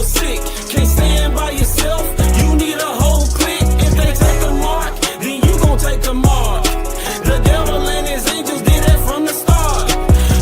are sick. Can't stand by yourself, you need a whole clique. If they take a mark, then you gon' take a mark. The devil and his angels did that from the start.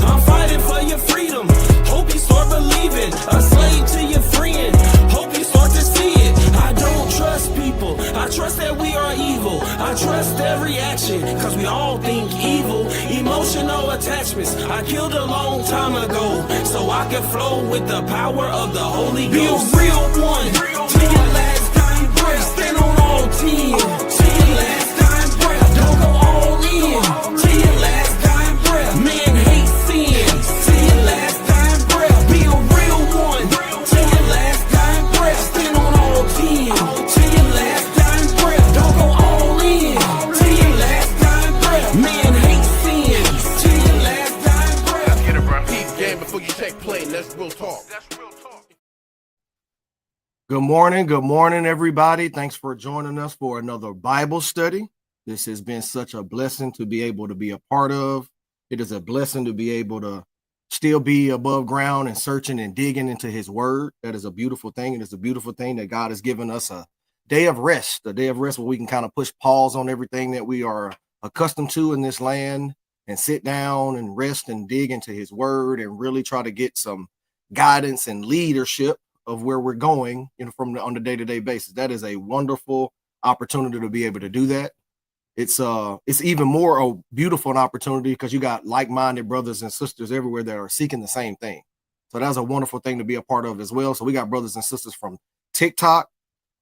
I'm fighting for your freedom, hope you start believing. A slave to your friend, hope you start to see it. I don't trust people, I trust that we are evil. I trust every action, cause we all think evil. Emotional attachments, I killed a long time ago, so I can flow with the power of the Holy Ghost. Be a real one, till your last dying breath. Stand on all 10, till your last dying breath. Don't go all in, till your last dying breath. Man hate sin, till your last dying breath. Be a real one, till your last dying breath. Stand on all 10, till your last dying breath. Don't go all in, till your last dying breath. Man hate sin, till your last dying breath. Get it, bro. Peep game before you take play. Let's real talk. Good morning, everybody. Thanks for joining us for another Bible study. This has been such a blessing to be able to be a part of. It is a blessing to be able to still be above ground and searching and digging into his word. That is a beautiful thing. And it's a beautiful thing that God has given us a day of rest where we can kind of push pause on everything that we are accustomed to in this land and sit down and rest and dig into his word and really try to get some guidance and leadership of where we're going, on the day-to-day basis. That is a wonderful opportunity to be able to do that. It's even more a beautiful opportunity because you got like-minded brothers and sisters everywhere that are seeking the same thing. So that's a wonderful thing to be a part of as well. So we got brothers and sisters from TikTok,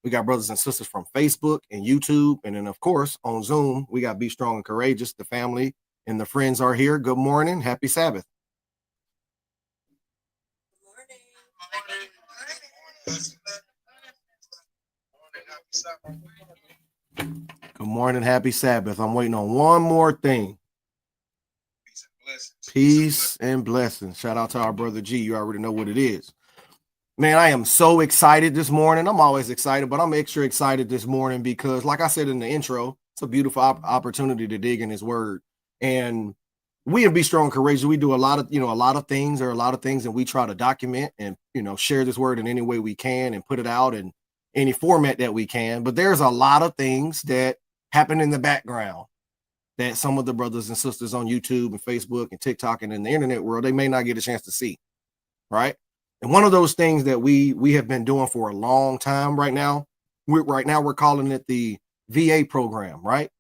we got brothers and sisters from Facebook and YouTube, and then of course on Zoom we got Be Strong and Courageous. The family and the friends are here. Good morning, happy Sabbath. Good morning, happy Sabbath. I'm waiting on one more thing. Peace and blessings. Shout out to our brother G. You already know what it is. Man, I am so excited this morning. I'm always excited, but I'm extra excited this morning because, like I said in the intro, it's a beautiful opportunity to dig in his word. And we at Be Strong and Courageous, we do a lot of things. There are a lot of things that we try to document and, share this word in any way we can and put it out in any format that we can. But there's a lot of things that happen in the background that some of the brothers and sisters on YouTube and Facebook and TikTok and in the internet world, they may not get a chance to see. Right. And one of those things that we have been doing for a long time we're calling it the VA program. Right.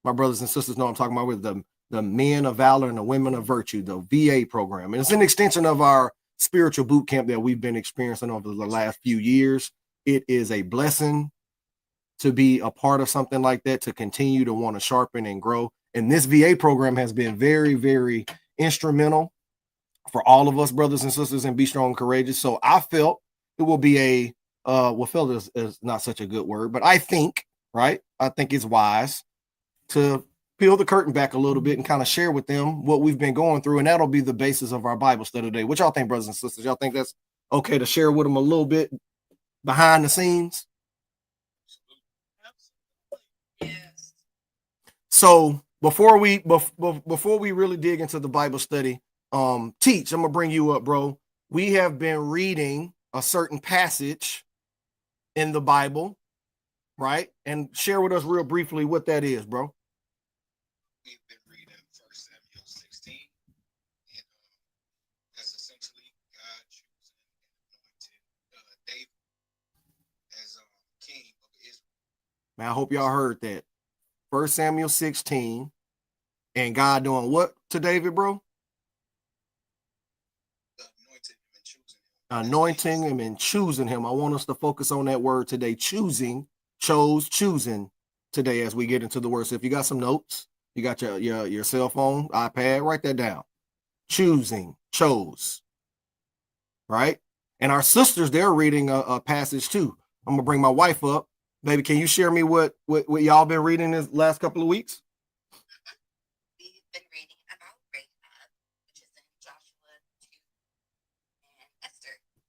My brothers and sisters know I'm talking about with the men of valor and the women of virtue, the VA program. And it's an extension of our spiritual boot camp that we've been experiencing over the last few years. It is a blessing to be a part of something like that, to continue to want to sharpen and grow. And this VA program has been very, very instrumental for all of us brothers and sisters in Be Strong and Courageous. So I felt it will be felt is not such a good word, but I think it's wise to peel the curtain back a little bit and kind of share with them what we've been going through. And that'll be the basis of our Bible study today. What y'all think, brothers and sisters? Y'all think that's okay to share with them a little bit behind the scenes? Yes. So before we really dig into the Bible study, Teach, I'm gonna bring you up, bro. We have been reading a certain passage in the Bible, right? And share with us real briefly what that is, bro. We've been reading 1 Samuel 16, and that's essentially God choosing and anointing David as king of Israel. Man, I hope y'all heard that. 1 Samuel 16, and God doing what to David, bro? Anointing him and choosing him. I want us to focus on that word today. Choosing today as we get into the word. So if you got some notes, you got your cell phone, iPad, write that down. Chose. Right? And our sisters, they're reading a passage too. I'm gonna bring my wife up. Baby, can you share me what y'all been reading this last couple of weeks? We've been reading about Rahab, which is in Joshua 2 and Esther 2.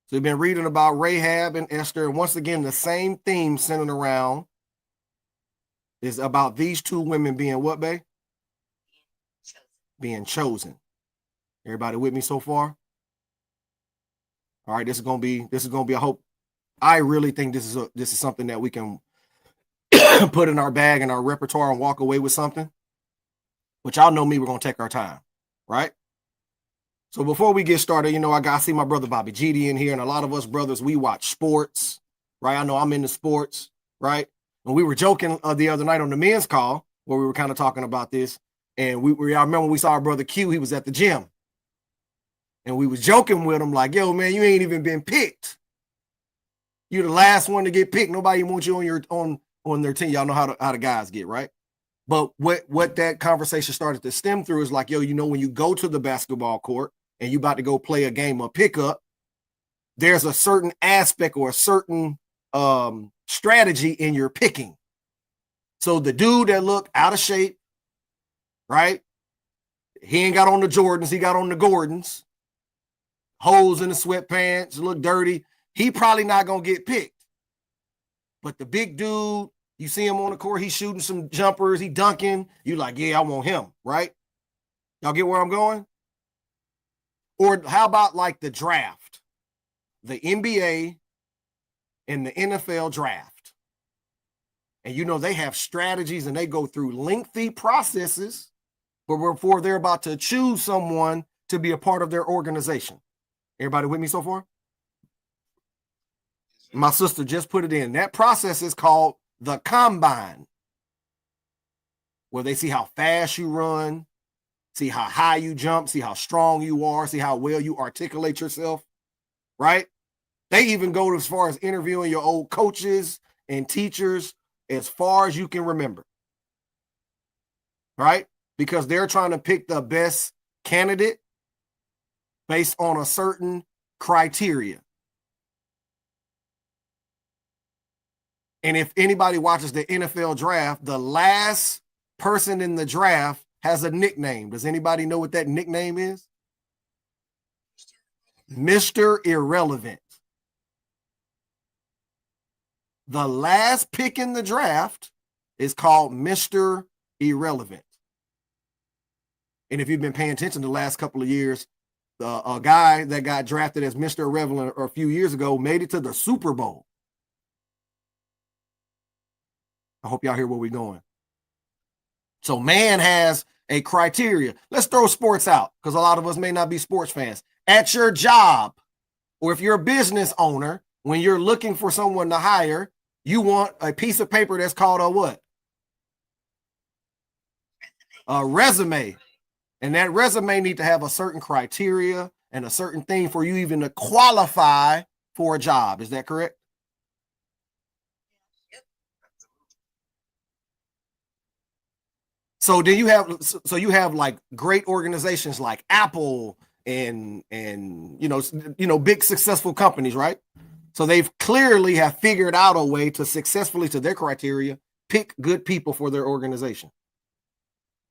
So we've been reading about Rahab and Esther. And once again, the same theme centered around is about these two women being what, babe? Being chosen. Everybody with me so far? All right, this is gonna be I hope. I really think this is something that we can put in our bag and our repertoire and walk away with something. But y'all know me, we're gonna take our time, right? So before we get started, I see my brother Bobby GD in here, and a lot of us brothers, we watch sports, right? I know I'm into sports, right? And we were joking the other night on the men's call where we were kind of talking about this, and I remember we saw our brother Q. He was at the gym, and we was joking with him like, "Yo, man, you ain't even been picked. You're the last one to get picked. Nobody wants you on their team." Y'all know how the guys get, right? But what that conversation started to stem through is like, yo, when you go to the basketball court and you about to go play a game of pickup, there's a certain aspect or a certain strategy in your picking. So the dude that looked out of shape, right? He ain't got on the Jordans, he got on the Gordons, holes in the sweatpants, look dirty. He probably not gonna get picked. But the big dude, you see him on the court, he's shooting some jumpers, he dunking. You like, yeah, I want him, right? Y'all get where I'm going? Or how about like the draft? The NBA and the NFL draft. And they have strategies and they go through lengthy processes before they're about to choose someone to be a part of their organization. Everybody with me so far? My sister just put it in. That process is called the combine, where they see how fast you run, see how high you jump, see how strong you are, see how well you articulate yourself, right? They even go as far as interviewing your old coaches and teachers as far as you can remember, right? Because they're trying to pick the best candidate based on a certain criteria. And if anybody watches the NFL draft, the last person in the draft has a nickname. Does anybody know what that nickname is? Mr. Irrelevant. The last pick in the draft is called Mr. Irrelevant. And if you've been paying attention the last couple of years, a guy that got drafted as Mr. Irrelevant a few years ago made it to the Super Bowl. I hope y'all hear where we're going. So man has a criteria. Let's throw sports out because a lot of us may not be sports fans. At your job, or if you're a business owner, when you're looking for someone to hire, you want a piece of paper that's called a what? A resume. And that resume need to have a certain criteria and a certain thing for you even to qualify for a job. Is that correct? So then you have like great organizations like Apple and big successful companies, right? So they've clearly have figured out a way to successfully, to their criteria, pick good people for their organization.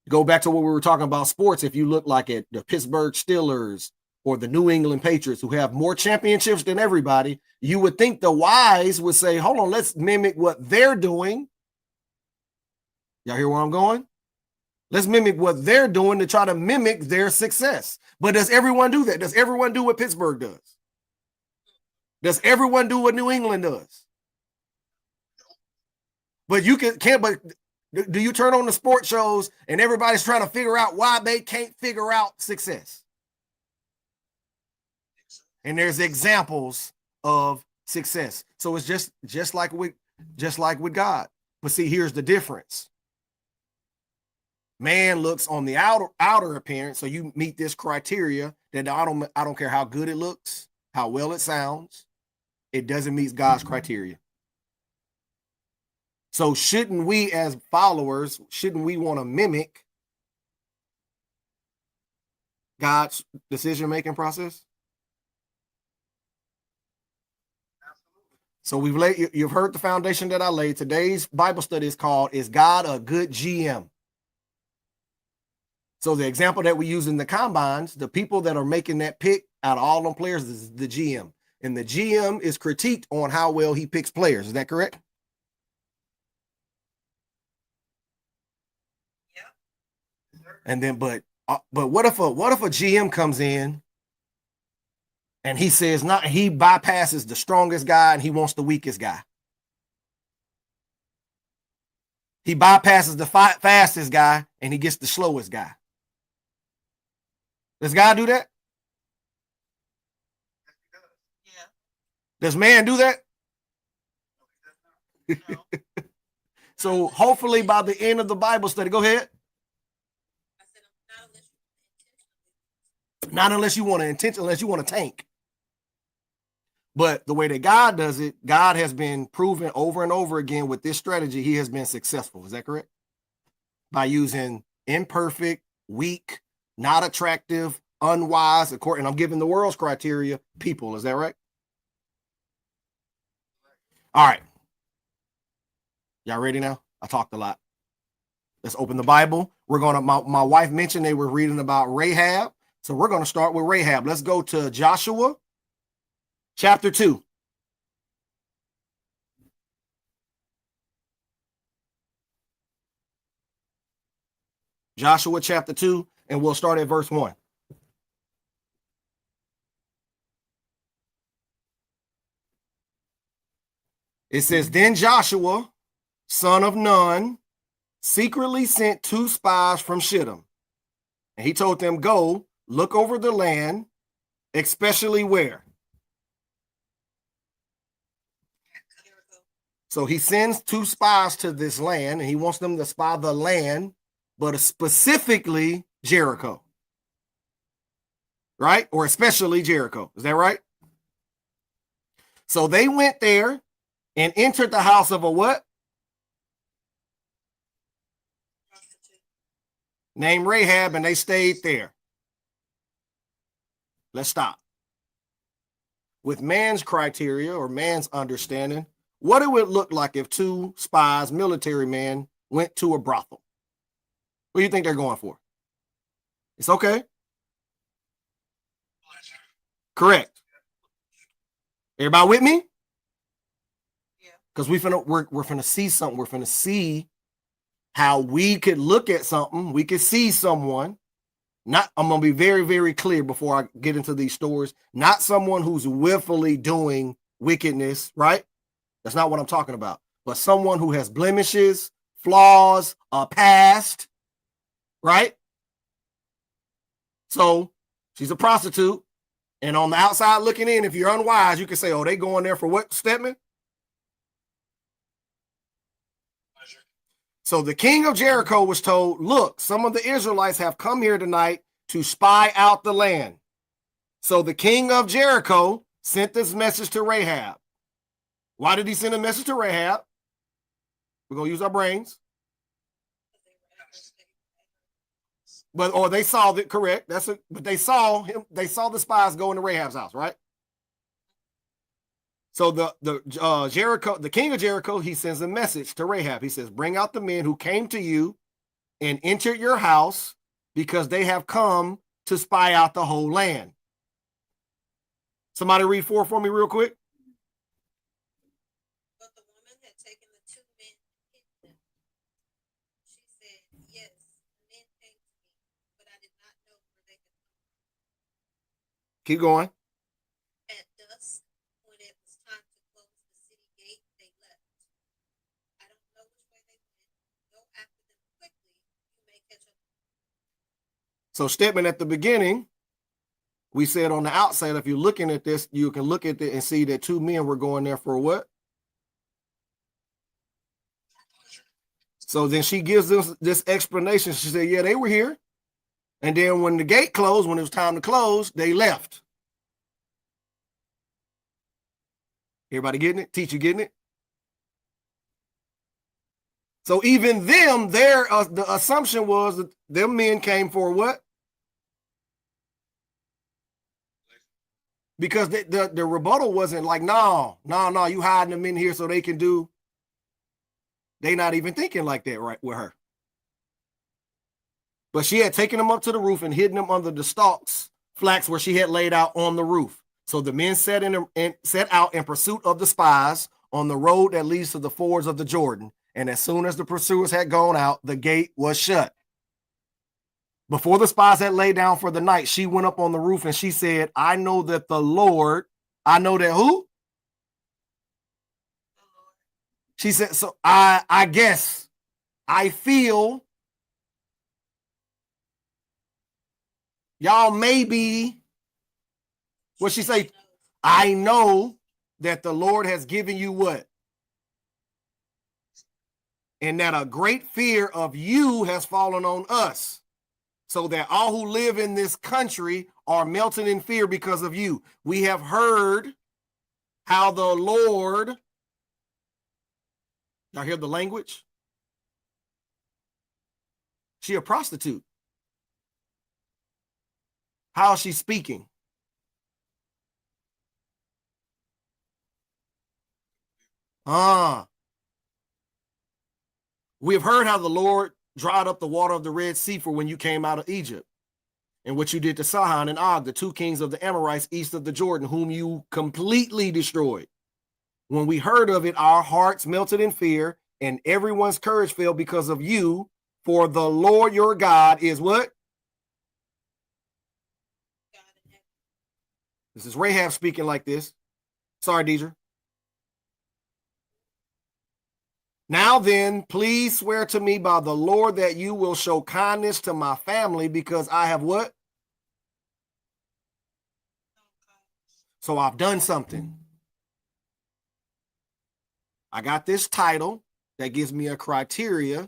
Go back to what we were talking about sports. If you look like at the Pittsburgh Steelers or the New England Patriots, who have more championships than everybody, you would think the wise would say, hold on, let's mimic what they're doing. Y'all hear where I'm going? Let's mimic what they're doing to try to mimic their success. But does everyone do that? Does everyone do what Pittsburgh does? Does everyone do what New England does? But you can't, but do you turn on the sports shows and everybody's trying to figure out why they can't figure out success? And there's examples of success. So it's just like with God. But see, here's the difference. Man looks on the outer appearance, so you meet this criteria that I don't care how good it looks, how well it sounds, it doesn't meet God's criteria. So shouldn't we as followers, shouldn't we want to mimic God's decision-making process? So you've heard the foundation that I laid. Today's Bible study is called, Is God a Good GM? So the example that we use in the combines, the people that are making that pick out of all them players is the GM. And the GM is critiqued on how well he picks players. Is that correct? Yeah. And then, but what if a GM comes in And he says not, he bypasses the strongest guy and he wants the weakest guy. He bypasses the fastest guy and he gets the slowest guy. Does God do that? Yeah. Does man do that? No. So hopefully by the end of the Bible study, go ahead. I said, not unless you intentionally. Not unless you want to intention, unless you want to tank. But the way that God does it, God has been proven over and over again with this strategy. He has been successful. Is that correct? By using imperfect, weak, not attractive, unwise, and I'm giving the world's criteria, people. Is that right? All right. Y'all ready now? I talked a lot. Let's open the Bible. We're going to, my wife mentioned they were reading about Rahab. So we're going to start with Rahab. Let's go to Joshua chapter 2. Joshua chapter 2, and we'll start at verse 1. It says, then Joshua, son of Nun, secretly sent 2 spies from Shittim. And he told them, go look over the land, especially where? So he sends 2 spies to this land, and he wants them to spy the land, but specifically Jericho. Right? Or especially Jericho. Is that right? So they went there and entered the house of a what? Named Rahab, and they stayed there. Let's stop. With man's criteria or man's understanding, what it would look like if 2 spies, military men, went to a brothel. What do you think they're going for? It's okay. Correct. Everybody with me? Yeah. Because we're finna see something. We're finna see how we could look at something. We could see someone. I'm gonna be very, very clear before I get into these stories. Not someone who's willfully doing wickedness, right? That's not what I'm talking about. But someone who has blemishes, flaws, a past, right? So she's a prostitute. And on the outside looking in, if you're unwise, you can say, oh, they going there for what, Stedman? So the king of Jericho was told, look, some of the Israelites have come here tonight to spy out the land. So the king of Jericho sent this message to Rahab. Why did he send a message to Rahab? We're going to use our brains. Or they saw it, correct. But they saw the spies go into Rahab's house, right? So the king of Jericho, he sends a message to Rahab. He says, bring out the men who came to you and entered your house because they have come to spy out the whole land. Somebody read 4 for me real quick. But the woman had taken the 2 men and hid them. She said, yes, the men came to me, but I did not know where they could come from. Keep going. At dusk, when it was time to close the city gate, they left. I don't know which way they went. Go after them quickly. You may catch up. So Stedman, at the beginning, we said on the outside, if you're looking at this, you can look at it and see that 2 men were going there for what? So then she gives us this explanation. She said, yeah, they were here. And then when the gate closed, when it was time to close, they left. Everybody getting it? Teacher getting it? So even them, the assumption was that them men came for what? Because the rebuttal wasn't like, no, you hiding them in here so they can do. They not even thinking like that, right, with her. But she had taken them up to the roof and hidden them under the stalks, flax where she had laid out on the roof. So the men set out in pursuit of the spies on the road that leads to the fords of the Jordan. And as soon as the pursuers had gone out, the gate was shut. Before the spies had laid down for the night, she went up on the roof and she said, I know that the Lord, I know that who? She said, so I guess, I feel, y'all maybe, what she say? I know that the Lord has given you what? And that a great fear of you has fallen on us, so that all who live in this country are melting in fear because of you. We have heard how the Lord, y'all hear the language? She a prostitute. How is she speaking? We have heard how the Lord dried up the water of the Red Sea for when you came out of Egypt, and what you did to Sihon and Og, the two kings of the Amorites east of the Jordan, whom you completely destroyed. When we heard of it, our hearts melted in fear, and everyone's courage fell because of you. For the Lord your God is what? This is Rahab speaking like this. Sorry, Deidre. Now then, please swear to me by the Lord that you will show kindness to my family, because I have what? So I've done something. I got this title that gives me a criteria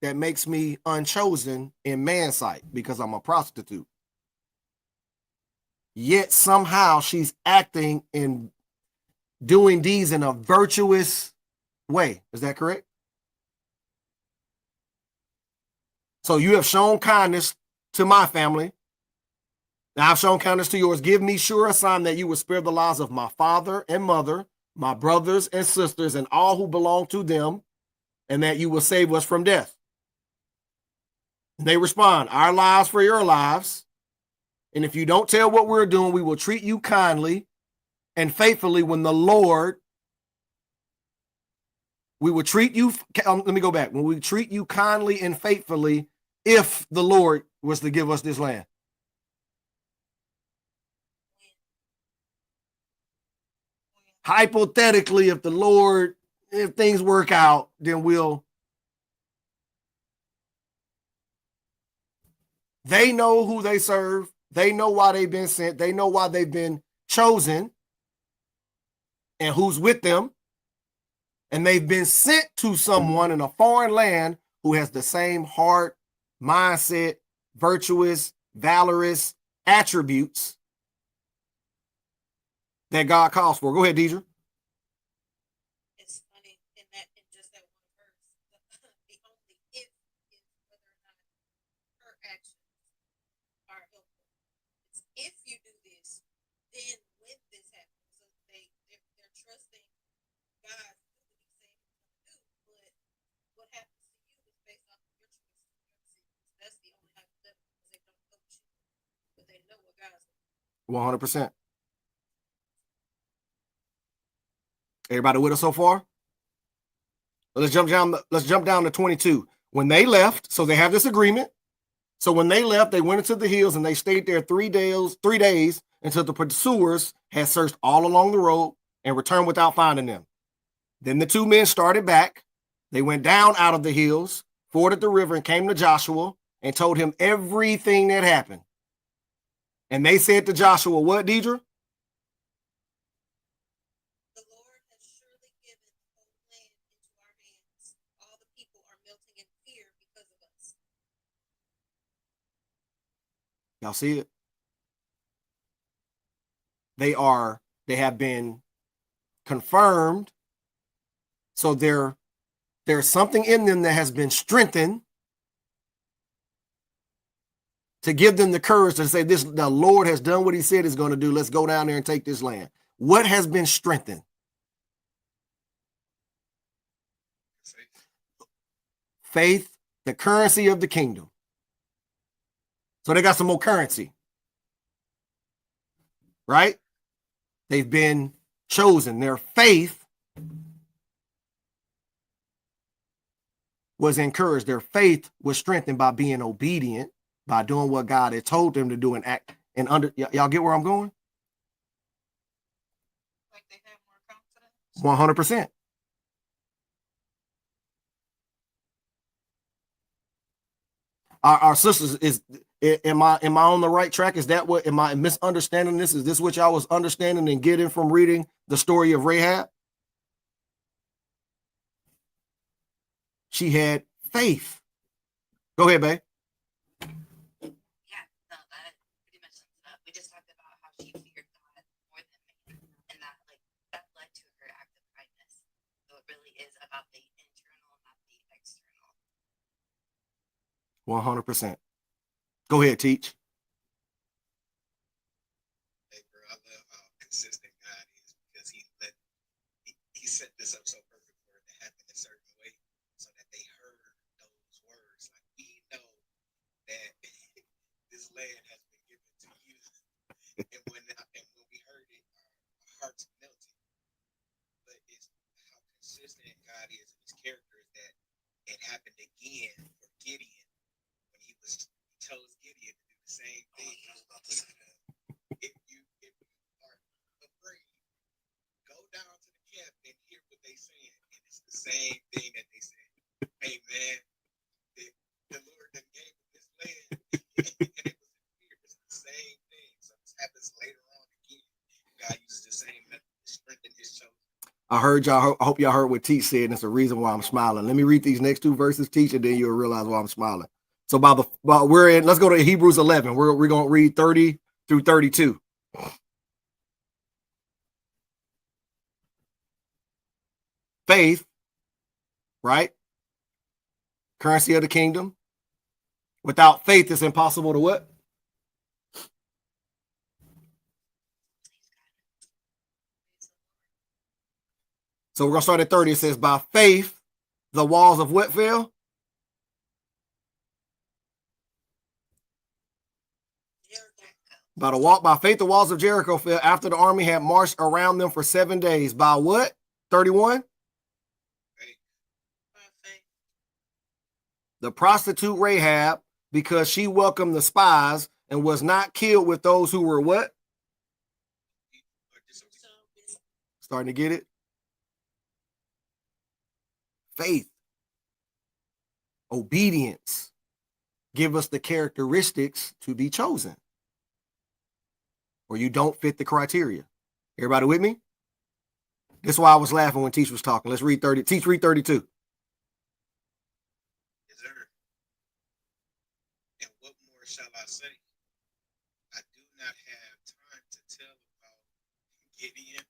that makes me unchosen in man's sight because I'm a prostitute. Yet somehow she's acting and doing these in a virtuous way. Is that correct? So you have shown kindness to my family. Now I've shown kindness to yours. Give me sure a sign that you will spare the lives of my father and mother, my brothers and sisters, and all who belong to them, and that you will save us from death. And they respond, our lives for your lives. And if you don't tell what we're doing, we will treat you kindly and faithfully when the Lord, we will treat you, let me go back. When we treat you kindly and faithfully, if the Lord was to give us this land. Hypothetically, if the Lord, if things work out, then we'll. They know who they serve. They know why they've been sent. They know why they've been chosen and who's with them. And they've been sent to someone in a foreign land who has the same heart, mindset, virtuous, valorous attributes that God calls for. Go ahead, Deidre. It's funny in just that one verse, the only if is whether or not her actions are helpful. It's if you do this, then when this happens, so they're trusting God to do what He's saying He's going to do. But what happens to you is based off of your choices. That's the only hypothetical, because they don't coach you, but they know what God's doing. 100%. Everybody with us so far? Let's jump down to 22. When they left, so they have this agreement. So when they left, they went into the hills and they stayed there 3 days until the pursuers had searched all along the road and returned without finding them. Then the two men started back. They went down out of the hills, forded the river, and came to Joshua and told him everything that happened. And they said to Joshua, what, Deidre? The Lord has surely given the whole land into our hands. All the people are melting in fear because of us. Y'all see it? They have been confirmed. So there's something in them that has been strengthened to give them the courage to say, this, the Lord has done what he said he's going to do. Let's go down there and take this land. What has been strengthened? Faith, the currency of the kingdom. So they got some more currency, right? They've been chosen. Their faith was encouraged. Their faith was strengthened by being obedient, by doing what God had told them to do and act. And y'all get where I'm going? Like they have more confidence. 100%. Our sisters, am I on the right track? Is that what, am I misunderstanding this? Is this what y'all was understanding and getting from reading the story of Rahab? She had faith. Go ahead, babe. Yeah, no, that pretty much sums it up. We just talked about how she feared God more than man, and that that led to her act of kindness. So it really is about the internal, not the external. 100%. Go ahead, teach. Hey, bro, I love how consistent God is because he set this up so perfect for it to happen a certain way so that they heard those words. Like, we know that this land has been given to you. and when we heard it, our hearts melted. But it's how consistent God is in his character that it happened again for Gideon when he chose Gideon to do the same thing. I was about to say that. If you are afraid, go down to the camp and hear what they saying, and it's the same thing that they say. Hey man, the Lord that gave them this land, and it was in fear. It's the same thing. So this happens later on again. God uses the same method to strengthen his chosen. I heard y'all. I hope y'all heard what Teach said. And it's the reason why I'm smiling. Let me read these next two verses, Teach, and then you'll realize why I'm smiling. So we're in. Let's go to Hebrews 11. We're going to read 30 through 32. Faith, right? Currency of the kingdom. Without faith, it's impossible to what? So we're going to start at 30. It says, by faith, the walls of what fell? By faith, the walls of Jericho fell after the army had marched around them for 7 days. By what? 31? The prostitute Rahab, because she welcomed the spies and was not killed with those who were what? Starting to get it? Faith, obedience, give us the characteristics to be chosen. Or you don't fit the criteria. Everybody with me? This is why I was laughing when Teach was talking. Let's read 30. Teach, read 32. Yes, sir. And what more shall I say? I do not have time to tell about Gideon,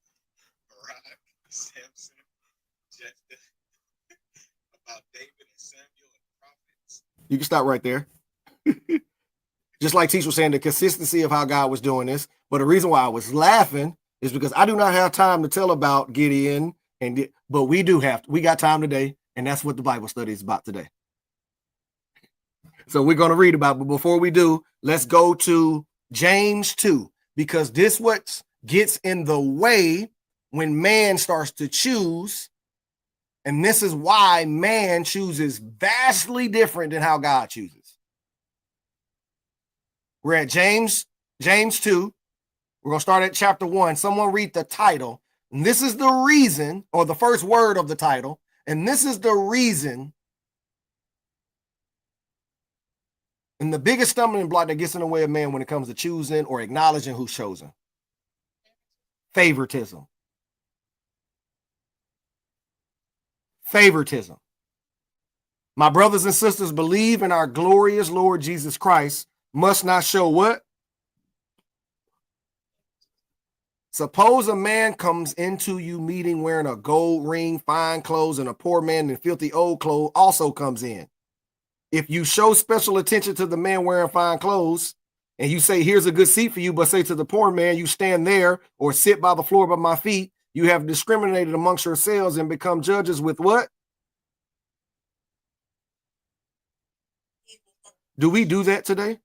Barak, Samson, Jephthah, about David and Samuel and prophets. You can stop right there. Just like Teach was saying, the consistency of how God was doing this. But the reason why I was laughing is because I do not have time to tell about Gideon, but we got time today, and that's what the Bible study is about today. So we're going to read about it, but before we do, let's go to James 2, because this what gets in the way when man starts to choose, and this is why man chooses vastly different than how God chooses. We're at James 2. We're going to start at chapter 1. Someone read the title. And this is the reason, or the first word of the title. And this is the reason. And the biggest stumbling block that gets in the way of man when it comes to choosing or acknowledging who's chosen. Favoritism. Favoritism. My brothers and sisters, believe in our glorious Lord Jesus Christ must not show what? Suppose a man comes into you meeting wearing a gold ring, fine clothes, and a poor man in filthy old clothes also comes in. If you show special attention to the man wearing fine clothes and you say, here's a good seat for you, but say to the poor man, you stand there or sit by the floor by my feet, you have discriminated amongst yourselves and become judges with what? Do we do that today?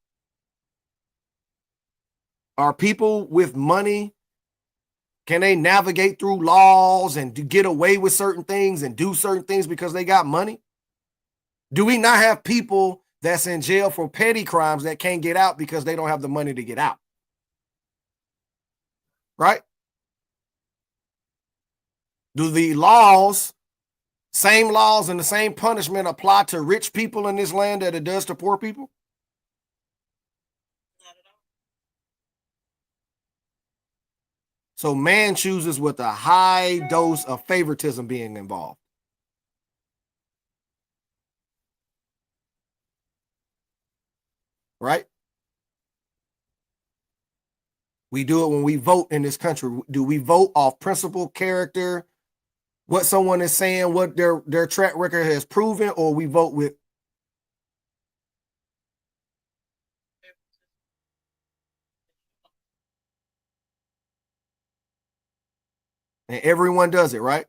Are people with money, can they navigate through laws and get away with certain things and do certain things because they got money? Do we not have people that's in jail for petty crimes that can't get out because they don't have the money to get out? Right? Do the laws, same laws and the same punishment apply to rich people in this land that it does to poor people? Not at all. So man chooses with a high dose of favoritism being involved. Right? We do it when we vote in this country. Do we vote off principle, character, what someone is saying, what their track record has proven, or we vote with? And everyone does it, right?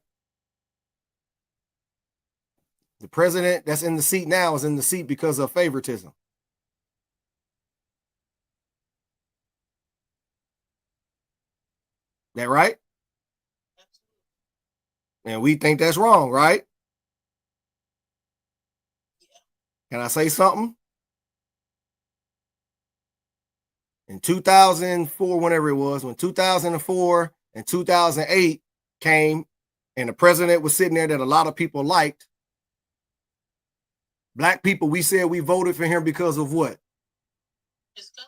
The president that's in the seat now is in the seat because of favoritism. That right? And we think that's wrong, right? Can I say something? In 2004, whenever it was, when 2004 and 2008 came and the president was sitting there that a lot of people liked, black people, we said we voted for him because of what? His color.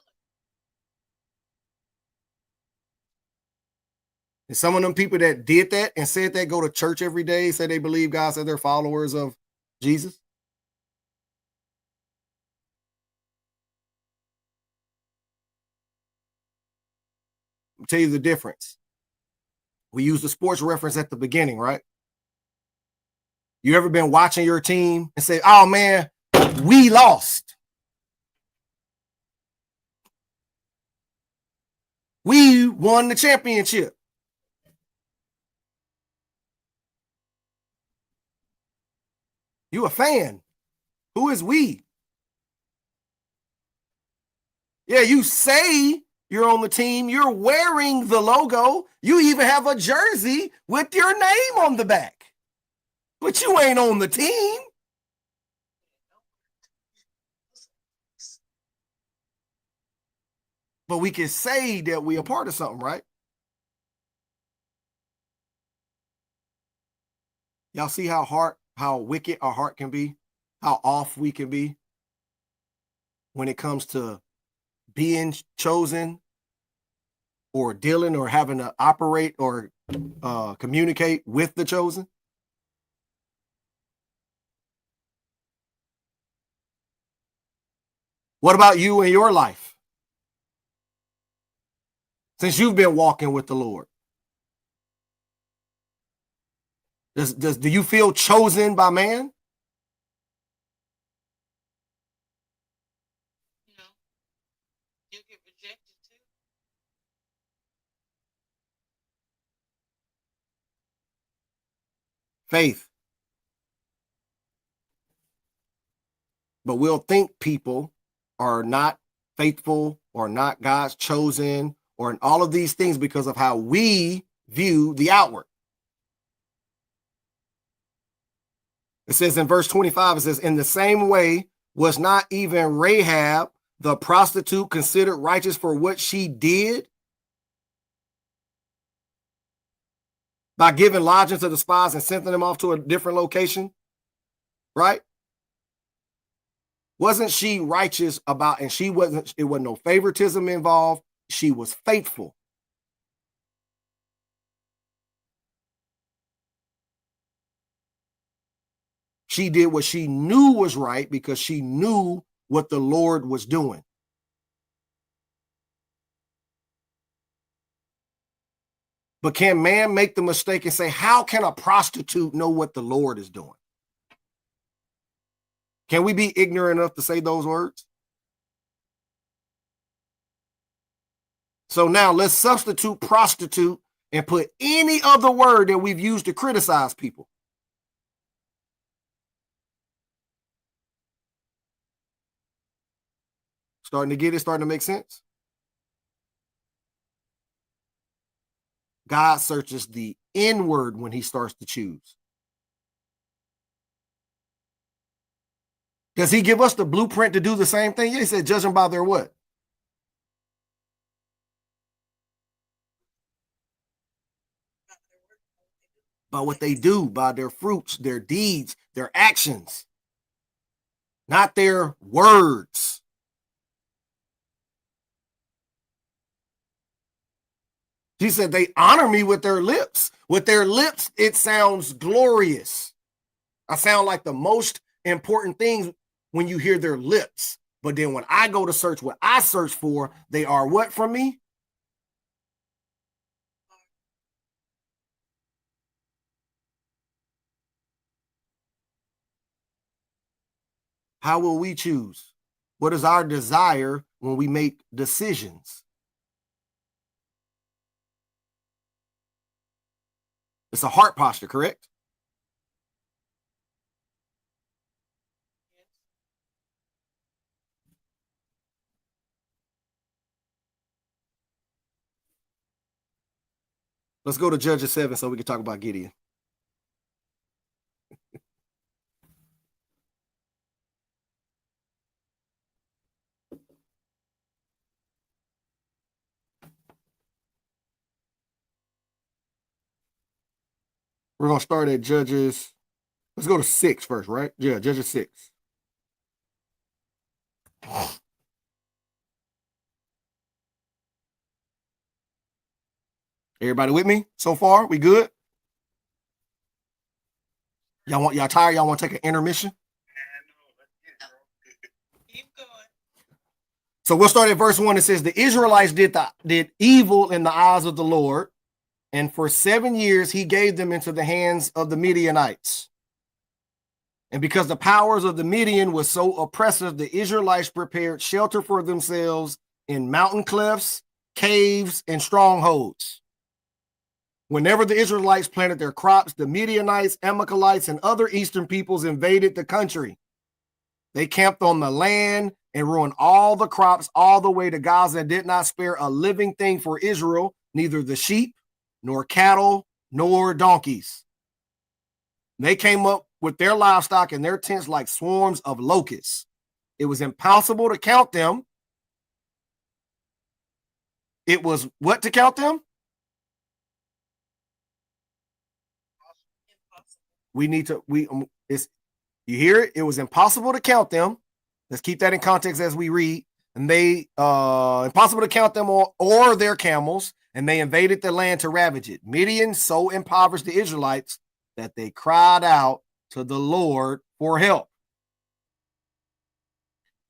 And some of them people that did that and said they go to church every day, say they believe God, said they're followers of Jesus. I'll tell you the difference. We use the sports reference at the beginning, right? You ever been watching your team and say, oh man, we lost. We won the championship. You a fan. Who is we? Yeah, you say you're on the team. You're wearing the logo. You even have a jersey with your name on the back. But you ain't on the team. But we can say that we are part of something, right? Y'all see how wicked our heart can be, how off we can be when it comes to being chosen or dealing or having to operate or communicate with the chosen. What about you in your life? Since you've been walking with the Lord, do you feel chosen by man? No. You get rejected too. Faith. But we'll think people are not faithful or not God's chosen or in all of these things because of how we view the outward. It says in verse 25, it says, in the same way was not even Rahab, the prostitute, considered righteous for what she did by giving lodging to the spies and sending them off to a different location, right? Wasn't she righteous about, and it wasn't no favoritism involved. She was faithful. She did what she knew was right because she knew what the Lord was doing. But can man make the mistake and say, how can a prostitute know what the Lord is doing? Can we be ignorant enough to say those words? So now let's substitute prostitute and put any other word that we've used to criticize people. Starting to get it, starting to make sense? God searches the inward when he starts to choose. Does he give us the blueprint to do the same thing? Yeah, he said, judge them by their what? By what they do, by their fruits, their deeds, their actions, not their words. He said they honor me with their lips. With their lips, it sounds glorious. I sound like the most important things when you hear their lips. But then when I go to search what I search for, they are what from me? How will we choose? What is our desire when we make decisions? It's a heart posture, correct? Let's go to Judges 7 so we can talk about Gideon. We're going to start at Judges. Let's go to 6 first, right? Yeah, Judges 6. Everybody with me so far? We good? Y'all tired? Y'all want to take an intermission? Keep going. So we'll start at verse 1. It says, the Israelites did evil in the eyes of the Lord, and for 7 years he gave them into the hands of the Midianites. And because the powers of the Midian was so oppressive, the Israelites prepared shelter for themselves in mountain clefts, caves, and strongholds. Whenever the Israelites planted their crops, the Midianites, Amalekites, and other eastern peoples invaded the country. They camped on the land and ruined all the crops all the way to Gaza and did not spare a living thing for Israel, neither the sheep, nor cattle, nor donkeys. They came up with their livestock and their tents like swarms of locusts. It was impossible to count them. It was what to count them? We need to, you hear it? It was impossible to count them. Let's keep that in context as we read. And they, impossible to count them or their camels, and they invaded the land to ravage it. Midian so impoverished the Israelites that they cried out to the Lord for help.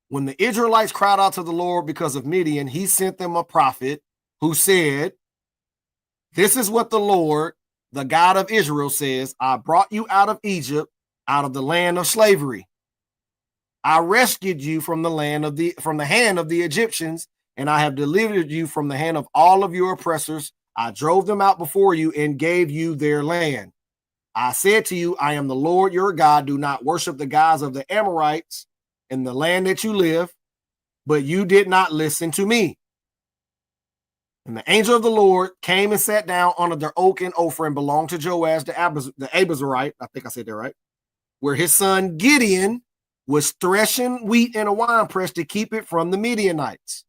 When the Israelites cried out to the Lord because of Midian, he sent them a prophet who said, this is what the Lord, the God of Israel, says, I brought you out of Egypt, out of the land of slavery. I rescued you from the hand of the Egyptians, and I have delivered you from the hand of all of your oppressors. I drove them out before you and gave you their land. I said to you, I am the Lord your God. Do not worship the gods of the Amorites in the land that you live, but you did not listen to me. And the angel of the Lord came and sat down under the oak in Ophrah, belonged to Joash the Abiezrite. I think I said that right. Where his son Gideon was threshing wheat in a winepress to keep it from the Midianites.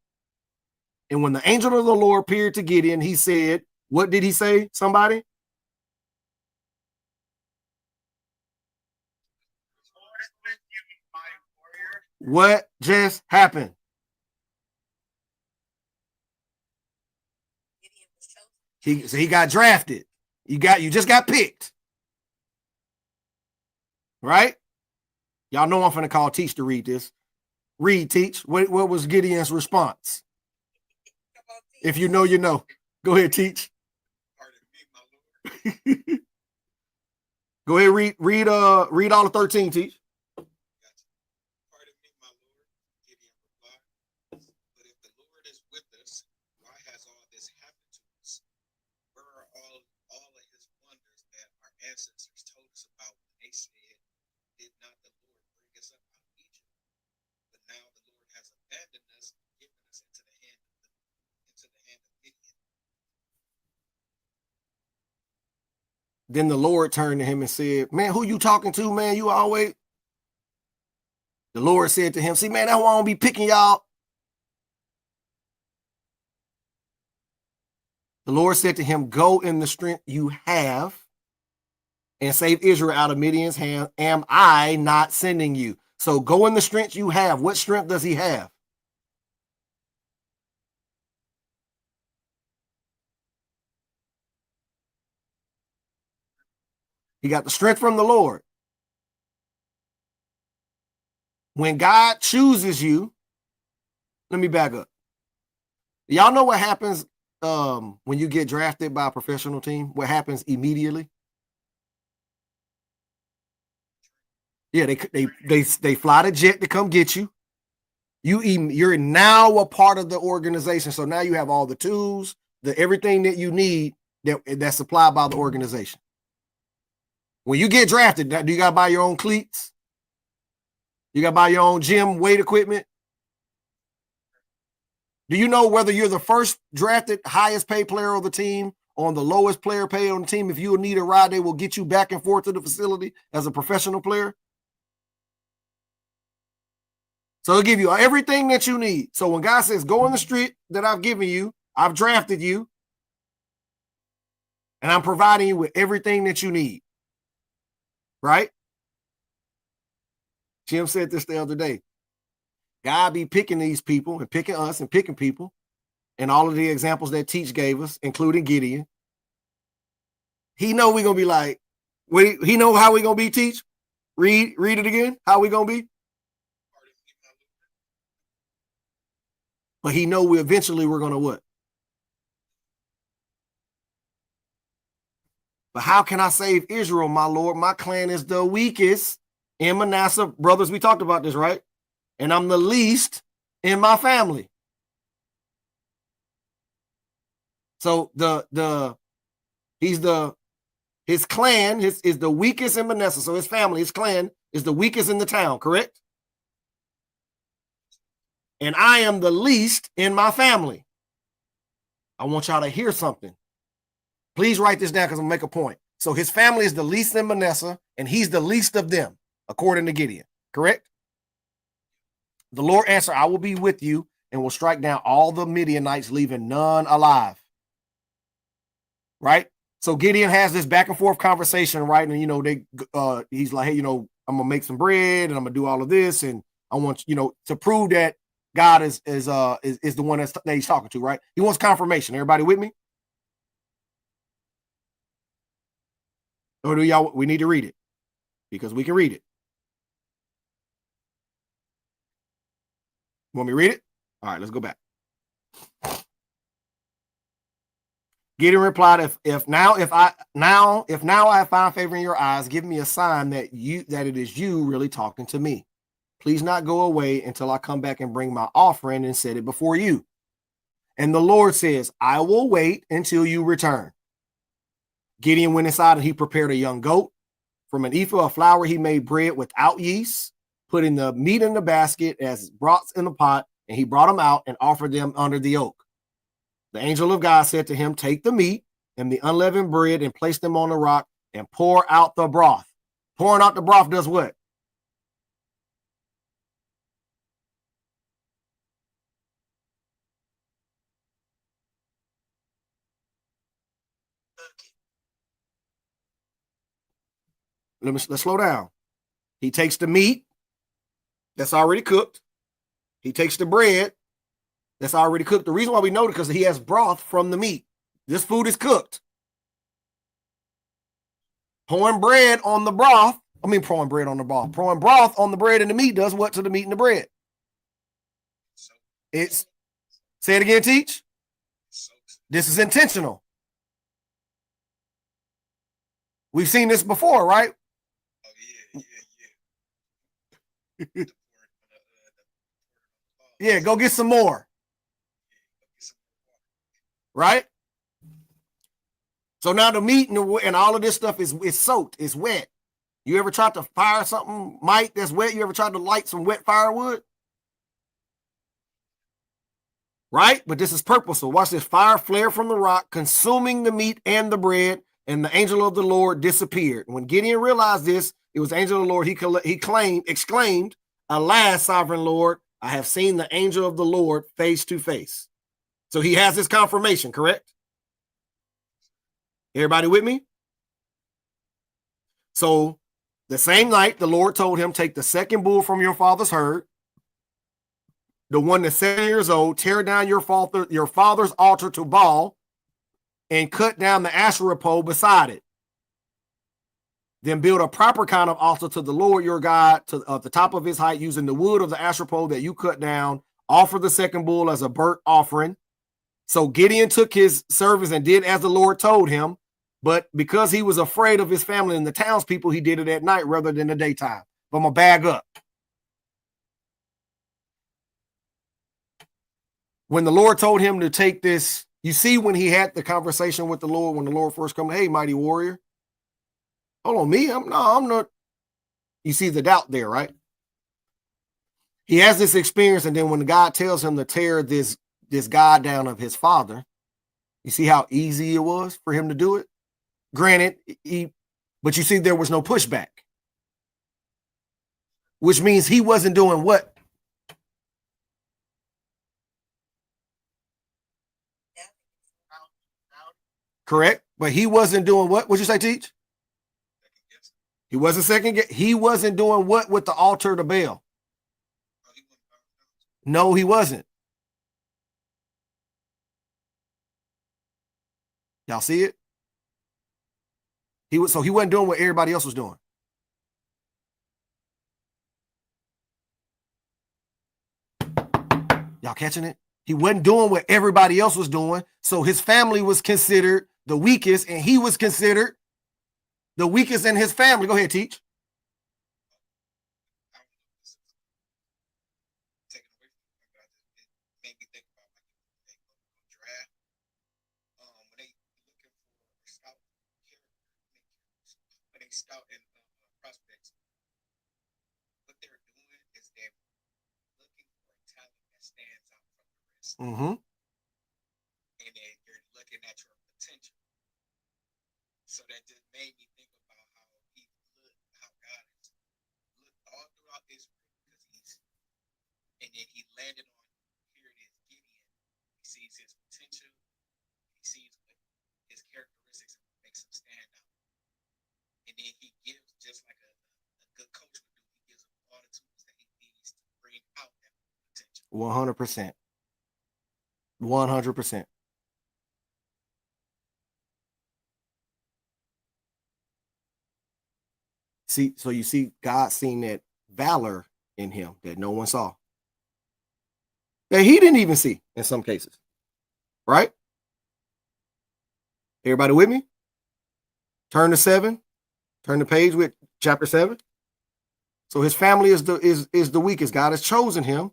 And when the angel of the Lord appeared to Gideon, he said, what did he say? Somebody? What just happened? He got drafted. You just got picked. Right? Y'all know I'm finna call Teach to read this. Read, Teach. What was Gideon's response? If you know, you know. Go ahead, Teach. Go ahead, read all of 13, Teach. Pardon me, my Lord, Gideon replied. But if the Lord is with us, why has all this happened to us? Where are all of his wonders that our ancestors told us about when they said, did not the Lord bring us up out of Egypt? But now the Lord has abandoned us and given us into the hand of Gideon. Then the Lord turned to him and said, man, who you talking to, man? You always. The Lord said to him, see, man, that's why I don't be picking y'all. The Lord said to him, go in the strength you have and save Israel out of Midian's hand. Am I not sending you? So go in the strength you have. What strength does he have? He got the strength from the Lord. When God chooses you, let me back up. Y'all know what happens when you get drafted by a professional team? What happens immediately? Yeah, they fly the jet to come get you. You're now a part of the organization. So now you have all the tools, everything that you need that's supplied by the organization. When you get drafted, do you got to buy your own cleats? You got to buy your own gym weight equipment? Do you know whether you're the first drafted highest paid player on the team, on the lowest player paid on the team? If you need a ride, they will get you back and forth to the facility as a professional player. So they'll give you everything that you need. So when God says, go in the street that I've given you, I've drafted you, and I'm providing you with everything that you need. Right? Jim said this the other day. God be picking these people and picking us and picking people, and all of the examples that Teach gave us, including Gideon. He know we're going to be like, he know how we going to be, Teach? Read it again. How we going to be? But he know we're going to what? But how can I save Israel, my Lord? My clan is the weakest in Manasseh. Brothers, we talked about this, right? And I'm the least in my family. So his clan is the weakest in Manasseh. So his family, his clan is the weakest in the town, correct? And I am the least in my family. I want y'all to hear something. Please write this down because I'm going to make a point. So his family is the least in Manasseh, and he's the least of them, according to Gideon, correct? The Lord answered, I will be with you and will strike down all the Midianites, leaving none alive. Right? So Gideon has this back and forth conversation, right? And, he's like, hey, I'm going to make some bread and I'm going to do all of this. And I want, to prove that God is the one that he's talking to, right? He wants confirmation. Everybody with me? Or do y'all, we need to read it because we can read it. Want me to read it? All right, let's go back. Gideon replied, if now I have found favor in your eyes, give me a sign that it is you really talking to me. Please not go away until I come back and bring my offering and set it before you. And the Lord says, I will wait until you return. Gideon went inside and he prepared a young goat. From an ephah of flour, he made bread without yeast, putting the meat in the basket as broths in the pot, and he brought them out and offered them under the oak. The angel of God said to him, take the meat and the unleavened bread and place them on the rock and pour out the broth. Pouring out the broth does what? Let's slow down. He takes the meat that's already cooked. He takes the bread that's already cooked. The reason why we know it is because he has broth from the meat. This food is cooked. Pouring broth on the broth. Pouring broth on the bread and the meat does what to the meat and the bread? Say it again, Teach. This is intentional. We've seen this before, right? Yeah, go get some more. Right? So now the meat and all of this stuff is soaked, it's wet. You ever tried to fire something, Mike, that's wet? You ever tried to light some wet firewood? Right? But this is purposeful. Watch this. Fire flared from the rock, consuming the meat and the bread, and the angel of the Lord disappeared. When Gideon realized this, it was the angel of the Lord. He exclaimed, Alas, sovereign Lord, I have seen the angel of the Lord face to face. So he has his confirmation, correct? Everybody with me? So the same night, the Lord told him, take the second bull from your father's herd, the one that's 7 years old, tear down your father's altar to Baal, and cut down the Asherah pole beside it. Then build a proper kind of altar to the Lord your God to the top of his height, using the wood of the Asherah pole that you cut down. Offer the second bull as a burnt offering. So Gideon took his service and did as the Lord told him. But because he was afraid of his family and the townspeople, he did it at night rather than the daytime. But I'm going to bag up. When the Lord told him to take this, you see when he had the conversation with the Lord, when the Lord first come, hey, mighty warrior. Hold on, me? I'm not. You see the doubt there, right? He has this experience, and then when God tells him to tear this God down of his father, you see how easy it was for him to do it? Granted, but you see there was no pushback, which means he wasn't doing what? Correct, but he wasn't doing what? What'd you say, Teach? He wasn't he wasn't doing what with the altar to Baal? No, he wasn't. Y'all see it? He wasn't doing what everybody else was doing. Y'all catching it? He wasn't doing what everybody else was doing. So his family was considered the weakest, and he was considered the weakest in his family. Go ahead, Teach. Scouting prospects, what they're doing is they're looking for a talent that stands out from the rest. Mm-hmm. And then you're looking at your potential. So that just made me think about how God has looked all throughout Israel, because and then he landed on, here it is, Gideon. He sees his potential, he sees what his characteristics makes him stand out. And then he gives, just like a good coach would do, he gives him all the tools that he needs to bring out that potential. 100%. 100%. See, so you see God seen that valor in him that no one saw, that he didn't even see in some cases, right? Everybody with me? Turn to 7. Turn the page with chapter 7. So his family is the weakest. God has chosen him,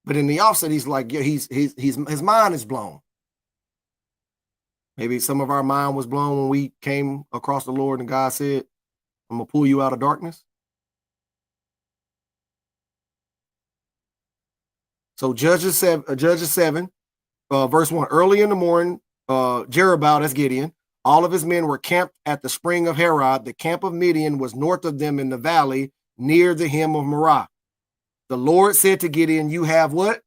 but in the offset, he's like, yeah, his mind is blown. Maybe some of our mind was blown when we came across the Lord and God said, I'm gonna pull you out of darkness. So Judges 7, verse 1. Early in the morning, Jerubbaal, that's Gideon, all of his men were camped at the spring of Harod. The camp of Midian was north of them in the valley near the hem of Marah. The Lord said to Gideon, you have what?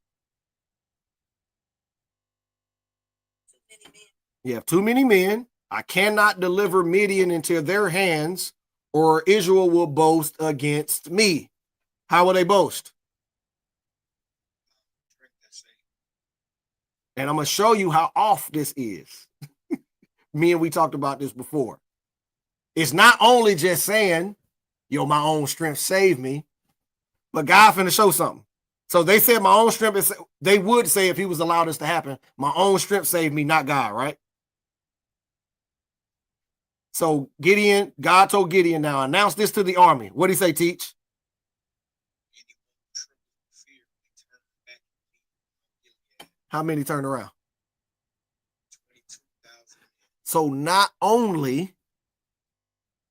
Too many men. You have too many men. I cannot deliver Midian into their hands, or Israel will boast against me. How will they boast? And I'm going to show you how off this is. Me and we talked about this before. It's not only just saying, yo, my own strength saved me, but God finna show something. So they said my own strength is, they would say if he was allowed this to happen, my own strength saved me, not God, right? So Gideon, God told Gideon, now announce this to the army. What did he say, Teach? How many turned around? So not only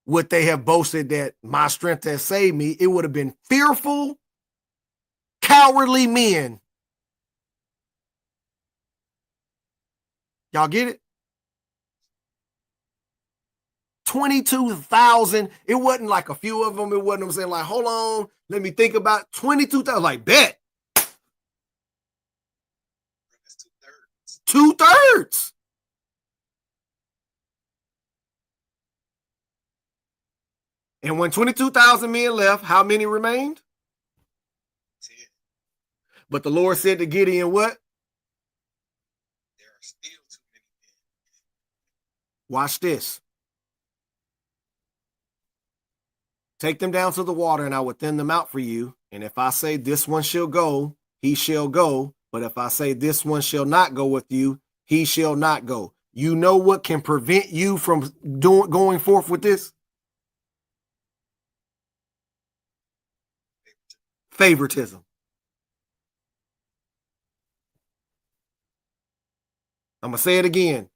would they have boasted that my strength has saved me, it would have been fearful, cowardly men. Y'all get it? 22,000. It wasn't like a few of them. It wasn't them saying like, hold on, let me think about 22,000. Like, bet. That's 2/3. 2/3. And when 22,000 men left, how many remained? 10. But the Lord said to Gideon, what? There are still too many men. Watch this. Take them down to the water, and I will thin them out for you. And if I say this one shall go, he shall go. But if I say this one shall not go with you, he shall not go. You know what can prevent you from going forth with this? Favoritism. I'm going to say it again.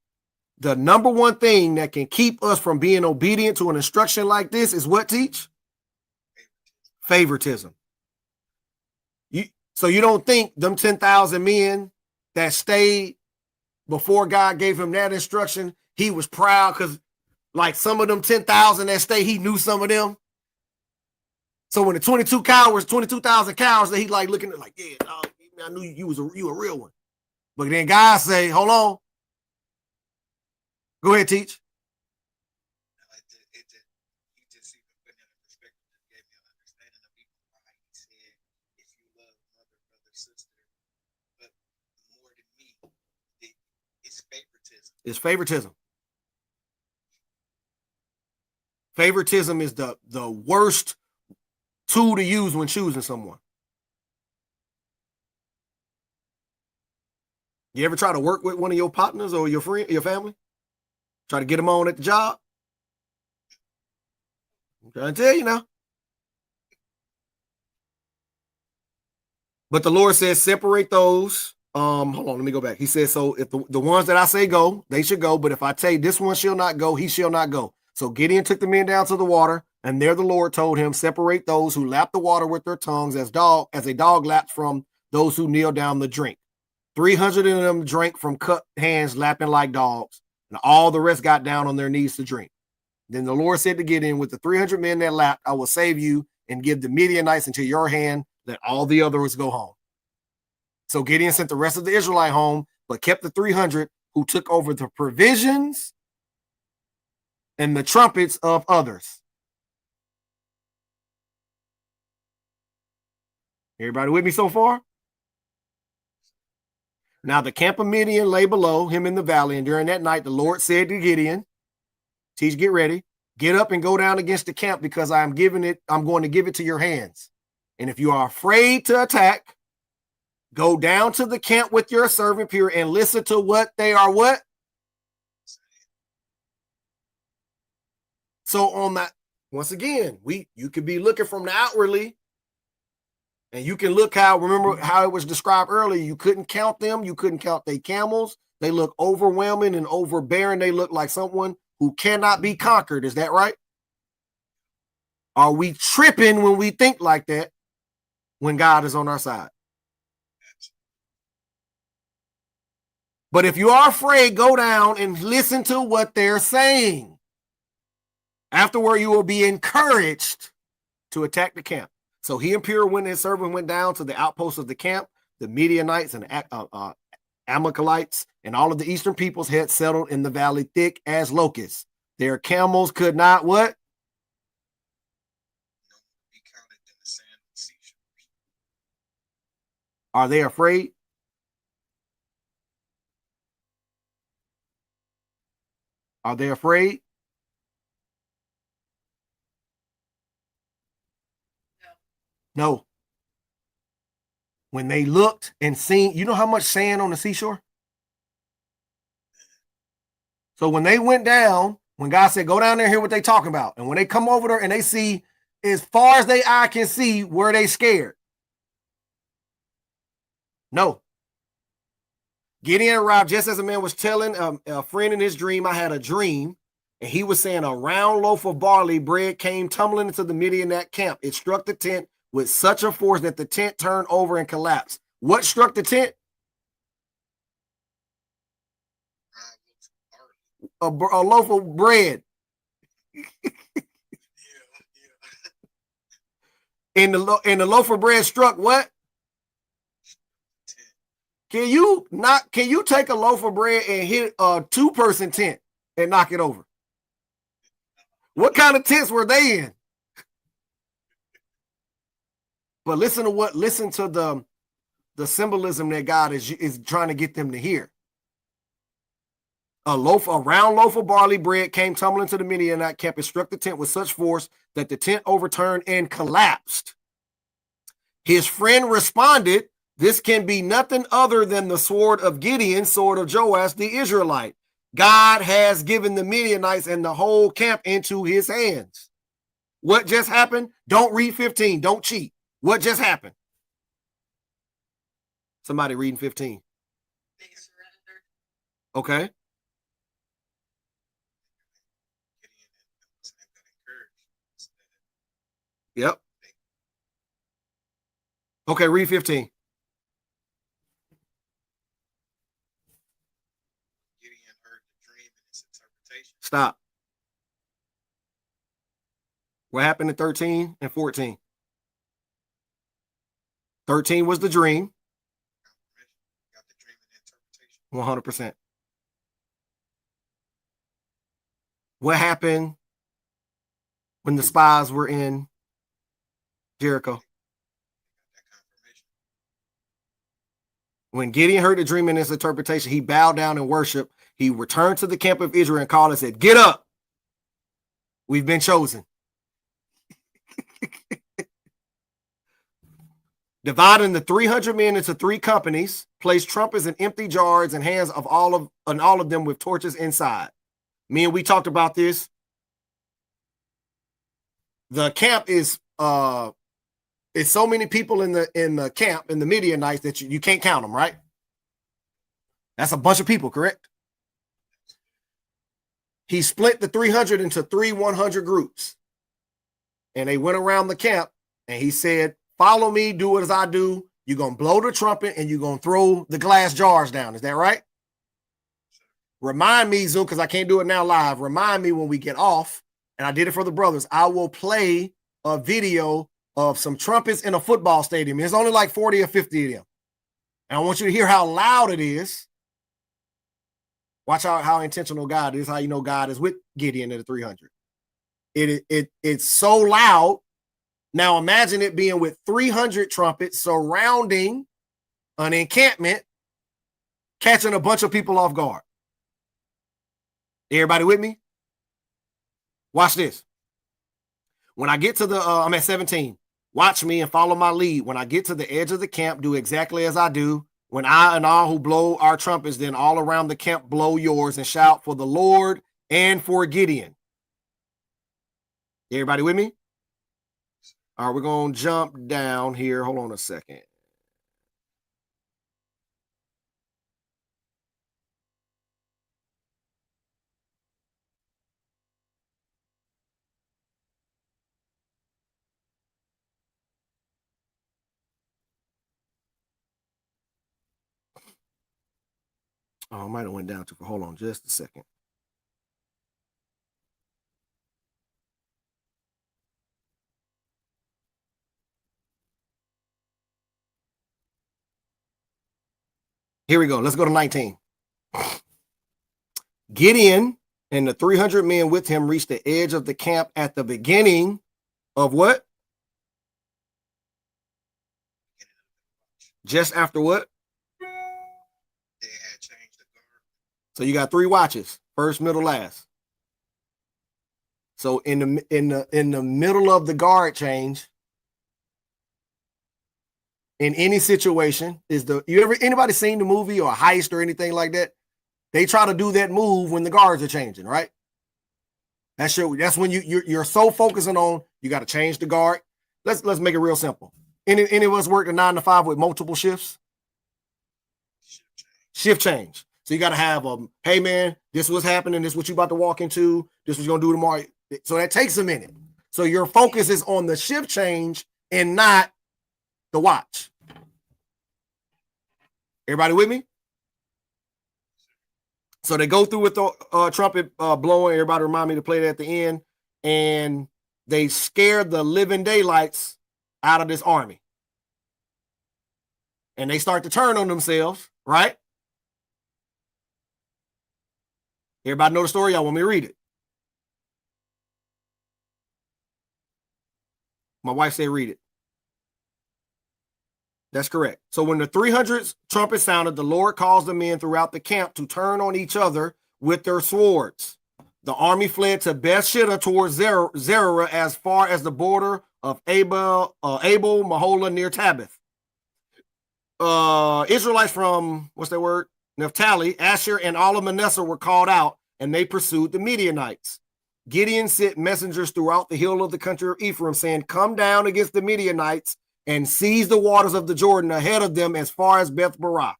The number one thing that can keep us from being obedient to an instruction like this is what, teach? Favoritism. So you don't think them 10,000 men that stayed before God gave him that instruction, he was proud because like some of them 10,000 that stayed, he knew some of them. So when the 22,000 cows, that he like looking at like, yeah, dog, I knew you a real one. But then God say, hold on. Go ahead, teach. No, you just even put it in perspective, just gave me an understanding of even why he said, if you love mother, brother, sister, but more than me, it's favoritism. It's favoritism. Favoritism is the worst tool to use when choosing someone. You ever try to work with one of your partners or your friend, your family? Try to get them on at the job? I'm trying to tell you now. But the Lord says, separate those. Hold on, let me go back. He says, so if the ones that I say go, they should go. But if I tell you this one shall not go, he shall not go. So Gideon took the men down to the water, and there the Lord told him, separate those who lap the water with their tongues as a dog laps from those who kneel down to drink. 300 of them drank from cut hands, lapping like dogs, and all the rest got down on their knees to drink. Then the Lord said to Gideon, with the 300 men that lapped, I will save you and give the Midianites into your hand. Let all the others go home. So Gideon sent the rest of the Israelite home, but kept the 300 who took over the provisions and the trumpets of others. Everybody with me so far? Now the camp of Midian lay below him in the valley, and during that night the Lord said to Gideon, teach, get ready, get up and go down against the camp, because I'm going to give it to your hands. And if you are afraid to attack, go down to the camp with your servant Pur and listen to what they are what? So on that, once again, you could be looking from the outwardly, and you can look remember how it was described earlier. You couldn't count them. You couldn't count their camels. They look overwhelming and overbearing. They look like someone who cannot be conquered. Is that right? Are we tripping when we think like that when God is on our side? But if you are afraid, go down and listen to what they're saying. Afterward, you will be encouraged to attack the camp. So he and Pur, when his servant went down to the outposts of the camp, the Midianites and Amalekites and all of the eastern peoples had settled in the valley thick as locusts. Their camels could not what? Be counted in the sand of the seashore. Are they afraid? Are they afraid? No. When they looked and seen, you know how much sand on the seashore? So when they went down, when God said, go down there and hear what they talking about. And when they come over there and they see as far as they eye can see, were they scared? No. Gideon arrived just as a man was telling a friend in his dream, I had a dream. And he was saying a round loaf of barley bread came tumbling into the Midianite camp. It struck the tent with such a force that the tent turned over and collapsed. What struck the tent? A loaf of bread. And the loaf of bread struck what? Can you take a loaf of bread and hit a 2-person tent and knock it over? What kind of tents were they in? But listen to the symbolism that God is trying to get them to hear. A round loaf of barley bread came tumbling to the Midianite camp and struck the tent with such force that the tent overturned and collapsed. His friend responded, "This can be nothing other than the sword of Gideon, sword of Joash the Israelite. God has given the Midianites and the whole camp into his hands." What just happened? Don't read 15. Don't cheat. What just happened? Somebody reading 15. They surrendered. Okay. Yep. Okay, read 15. Gideon heard the dream and its interpretation. Stop. What happened in 13 and 14? 13 was the dream. Got the dream and interpretation. 100%. What happened when the spies were in Jericho? That confirmation. When Gideon heard the dream and its interpretation, he bowed down and worshiped. He returned to the camp of Israel and called and said, "Get up. We've been chosen." Dividing the 300 men into 3 companies, placed trumpets and empty jars in hands of all of them with torches inside. Me and we talked about this. The camp is so many people in the camp in the Midianites that you can't count them, right? That's a bunch of people, correct? He split the 300 into 3 100 groups, and they went around the camp, and he said, "Follow me, do as I do. You're going to blow the trumpet and you're going to throw the glass jars down." Is that right? Remind me, Zoom, because I can't do it now live. Remind me when we get off, and I did it for the brothers. I will play a video of some trumpets in a football stadium. There's only like 40 or 50 of them. And I want you to hear how loud it is. Watch out how intentional God is, how you know God is with Gideon at the 300. It's so loud. Now imagine it being with 300 trumpets surrounding an encampment, catching a bunch of people off guard. Everybody with me? Watch this. When I get to I'm at 17. Watch me and follow my lead. When I get to the edge of the camp, do exactly as I do. When I and all who blow our trumpets, then all around the camp blow yours and shout for the Lord and for Gideon. Everybody with me? All right, we're going to jump down here. Hold on a second. Oh, I might have went down to, hold on just a second. Here we go. Let's go to 19. Gideon and the 300 men with him reached the edge of the camp at the beginning of what? Just after what? They had changed the guard. So you got 3 watches, first, middle, last. So in the middle of the guard change, in any situation, anybody seen the movie or a heist or anything like that? They try to do that move when the guards are changing, right? That's when you're so focusing on you got to change the guard. Let's make it real simple. Any of us work a 9 to 5 with multiple shifts? Shift change. So you got to have hey man, this is what's happening. This is what you about to walk into. This is what you're gonna do tomorrow. So that takes a minute. So your focus is on the shift change and not the watch. Everybody with me? So they go through with the trumpet blowing. Everybody remind me to play that at the end. And they scared the living daylights out of this army. And they start to turn on themselves, right? Everybody know the story? Y'all want me to read it? My wife said read it. That's correct. So when the 300th trumpet sounded, the Lord caused the men throughout the camp to turn on each other with their swords. The army fled to Bethshitta towards Zerah as far as the border of Abel, Mahola near Tabith. Israelites from, what's that word? Naphtali, Asher, and all of Manasseh were called out, and they pursued the Midianites. Gideon sent messengers throughout the hill of the country of Ephraim, saying, come down against the Midianites and seize the waters of the Jordan ahead of them as far as Beth Barah.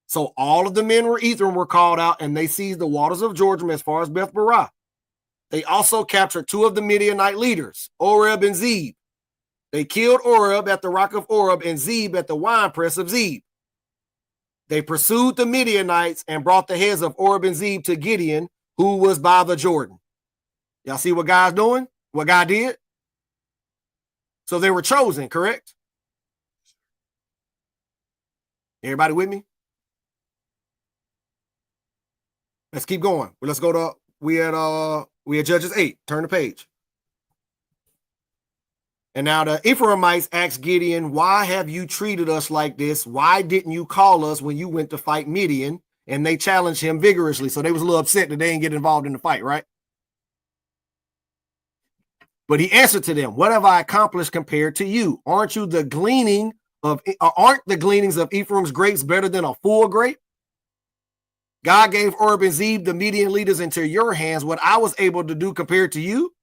So all of the men of Ephraim were called out, and they seized the waters of Jordan as far as Beth Barah. They also captured 2 of the Midianite leaders, Oreb and Zeb. They killed Oreb at the rock of Oreb and Zeb at the winepress of Zeb. They pursued the Midianites and brought the heads of Oreb and Zeb to Gideon, who was by the Jordan. Y'all see what God's doing? What God did? So they were chosen, correct? Everybody with me? Let's keep going. Let's go to we had Judges 8. Turn the page. And now the Ephraimites asked Gideon, why have you treated us like this? Why didn't you call us when you went to fight Midian? And they challenged him vigorously. So they was a little upset that they didn't get involved in the fight, right? But he answered to them, what have I accomplished compared to you? Aren't the gleanings of Ephraim's grapes better than a full grape? God gave Oreb and Zeb, the Midian leaders, into your hands. What I was able to do compared to you?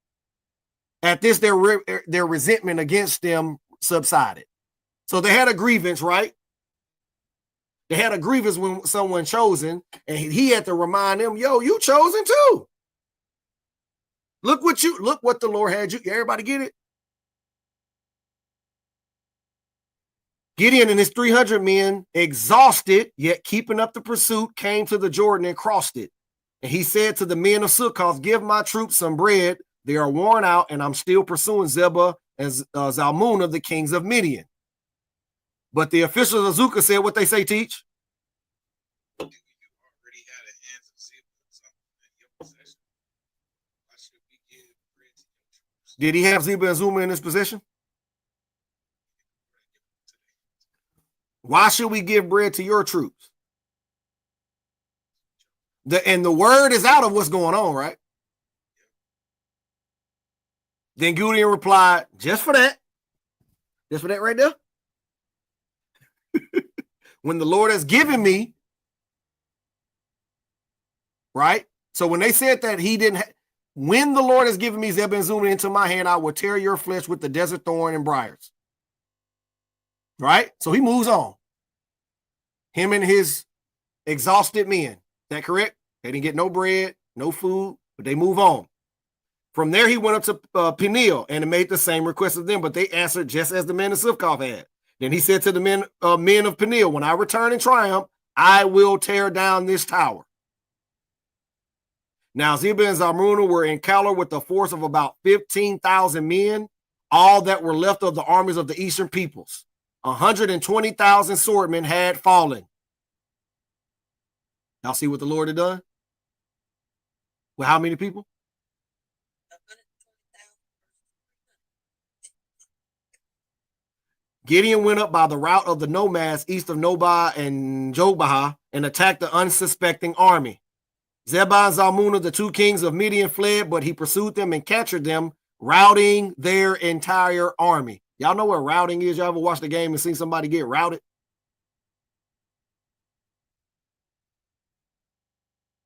At this, their resentment against them subsided. So they had a grievance, right? They had a grievance when someone chosen, and he had to remind them, yo, you chosen too. Look what the Lord had you. Everybody get it? Gideon and his 300 men, exhausted, yet keeping up the pursuit, came to the Jordan and crossed it. And he said to the men of Sukkoth, give my troops some bread. They are worn out, and I'm still pursuing Zebah and Zalmunna, the kings of Midian. But the officials of Zukah said what they say, teach. You already had a hands of Zebah in your possession. Why should we give bread to your troops? Did he have Zebah and Zalmunna in his possession? Why should we give bread to your troops? And the word is out of what's going on, right? Then Gideon replied, just for that right there. When the Lord has given me, right? So when they said that he didn't, when the Lord has given me Zebah and Zalmunna into my hand, I will tear your flesh with the desert thorn and briars. Right? So he moves on. Him and his exhausted men. Is that correct? They didn't get no bread, no food, but they move on. From there, he went up to Peniel and made the same request of them, but they answered just as the men of Sukkoth had. Then he said to the men of Peniel, when I return in triumph, I will tear down this tower. Now, Zebah and Zalmunna were in Calar with a force of about 15,000 men, all that were left of the armies of the eastern peoples. 120,000 swordmen had fallen. Y'all see what the Lord had done? With how many people? 120,000. Gideon went up by the route of the nomads east of Nobah and Jogbehah and attacked the unsuspecting army. Zebah and Zalmunna, the 2 kings of Midian, fled, but he pursued them and captured them, routing their entire army. Y'all know what routing is? Y'all ever watched the game and seen somebody get routed?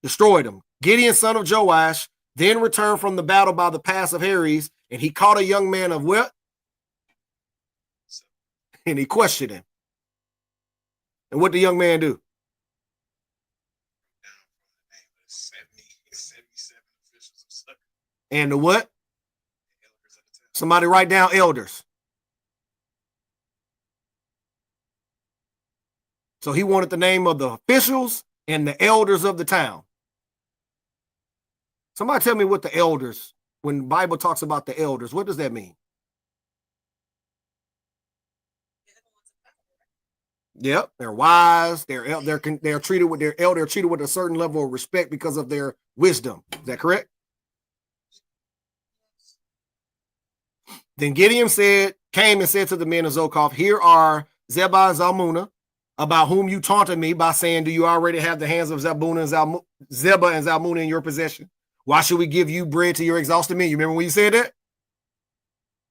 Destroyed them. Gideon, son of Joash, then returned from the battle by the pass of Heres, and he caught a young man of what? And he questioned him. And what did the young man do? 77 officials of Sukkot. And the what? The elders of the town. Somebody write down elders. So he wanted the name of the officials and the elders of the town. Somebody tell me what the elders, when the Bible talks about the elders, what does that mean? Yep, they're wise. They're treated with their elder. They're treated with a certain level of respect because of their wisdom. Is that correct? Then Gideon came and said to the men of Zokoth, "Here are Zebah and Zalmunna, about whom you taunted me by saying, do you already have the hands of Zebah and Zalmunna in your possession? Why should we give you bread to your exhausted men?" You remember when you said that?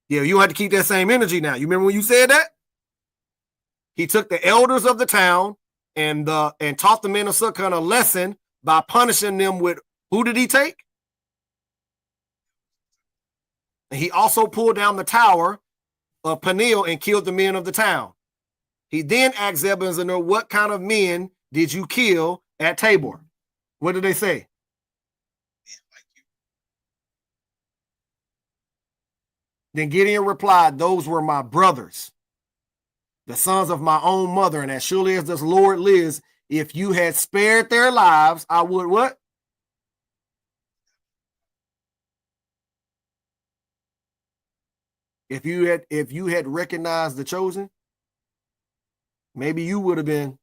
Yeah, you have to keep that same energy now. You remember when you said that? He took the elders of the town and taught the men of Sukkot a lesson by punishing them with, who did he take? And he also pulled down the tower of Peniel and killed the men of the town. He then asked Zebah and Zalmunna, what kind of men did you kill at Tabor? What did they say? Then Gideon replied, those were my brothers, the sons of my own mother, and as surely as the Lord lives, if you had spared their lives, I would what? If you had recognized the chosen, maybe you would have been.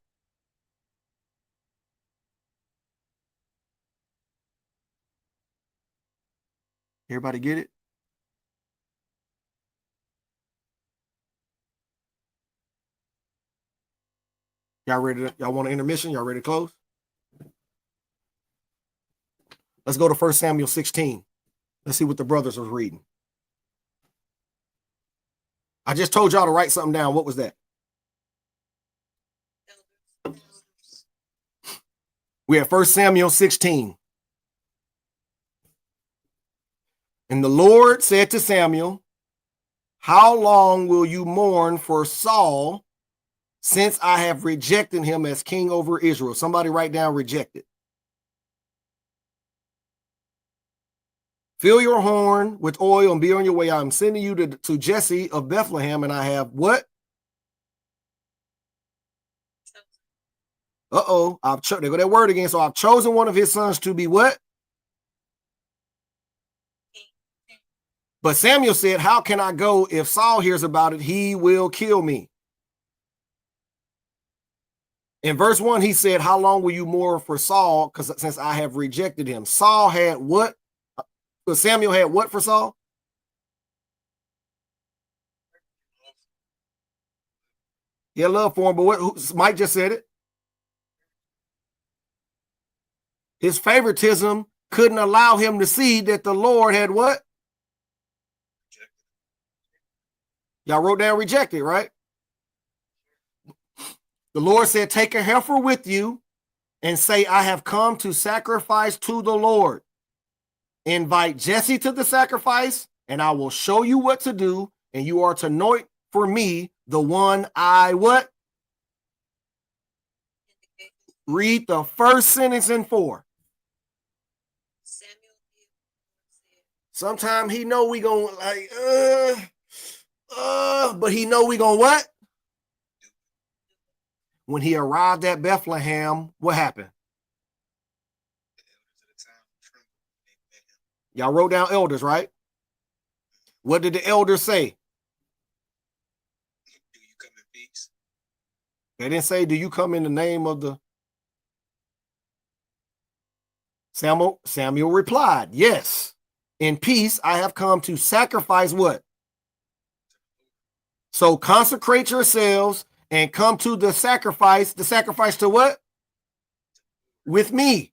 Everybody get it? Y'all ready? Y'all want an intermission? Y'all ready to close? Let's go to 1 Samuel 16. Let's see what the brothers are reading. I just told y'all to write something down. What was that? We have 1 Samuel 16. And the Lord said to Samuel, how long will you mourn for Saul, since I have rejected him as king over Israel? Somebody write down rejected. Fill your horn with oil and be on your way. I'm sending you to Jesse of Bethlehem, and I have what? Uh-oh. There go that word again. So I've chosen one of his sons to be what? But Samuel said, how can I go? If Saul hears about it, he will kill me. In verse 1, he said, how long will you mourn for Saul? Because since I have rejected him. Saul had what? Samuel had what for Saul? He had love for him, but what? Mike just said it. His favoritism couldn't allow him to see that the Lord had what? Y'all wrote down rejected, right? The Lord said, take a heifer with you and say, I have come to sacrifice to the Lord. Invite Jesse to the sacrifice, and I will show you what to do, and you are to anoint for me the one I what? Read the first sentence in 4. Sometime he know we gonna like, but he know we gonna what? When he arrived at Bethlehem, what happened? Y'all wrote down elders, right? What did the elders say? Do you come in peace? They didn't say, do you come in the name of the... Samuel replied, yes, in peace I have come to sacrifice what? So consecrate yourselves and come to the sacrifice. The sacrifice to what? With me.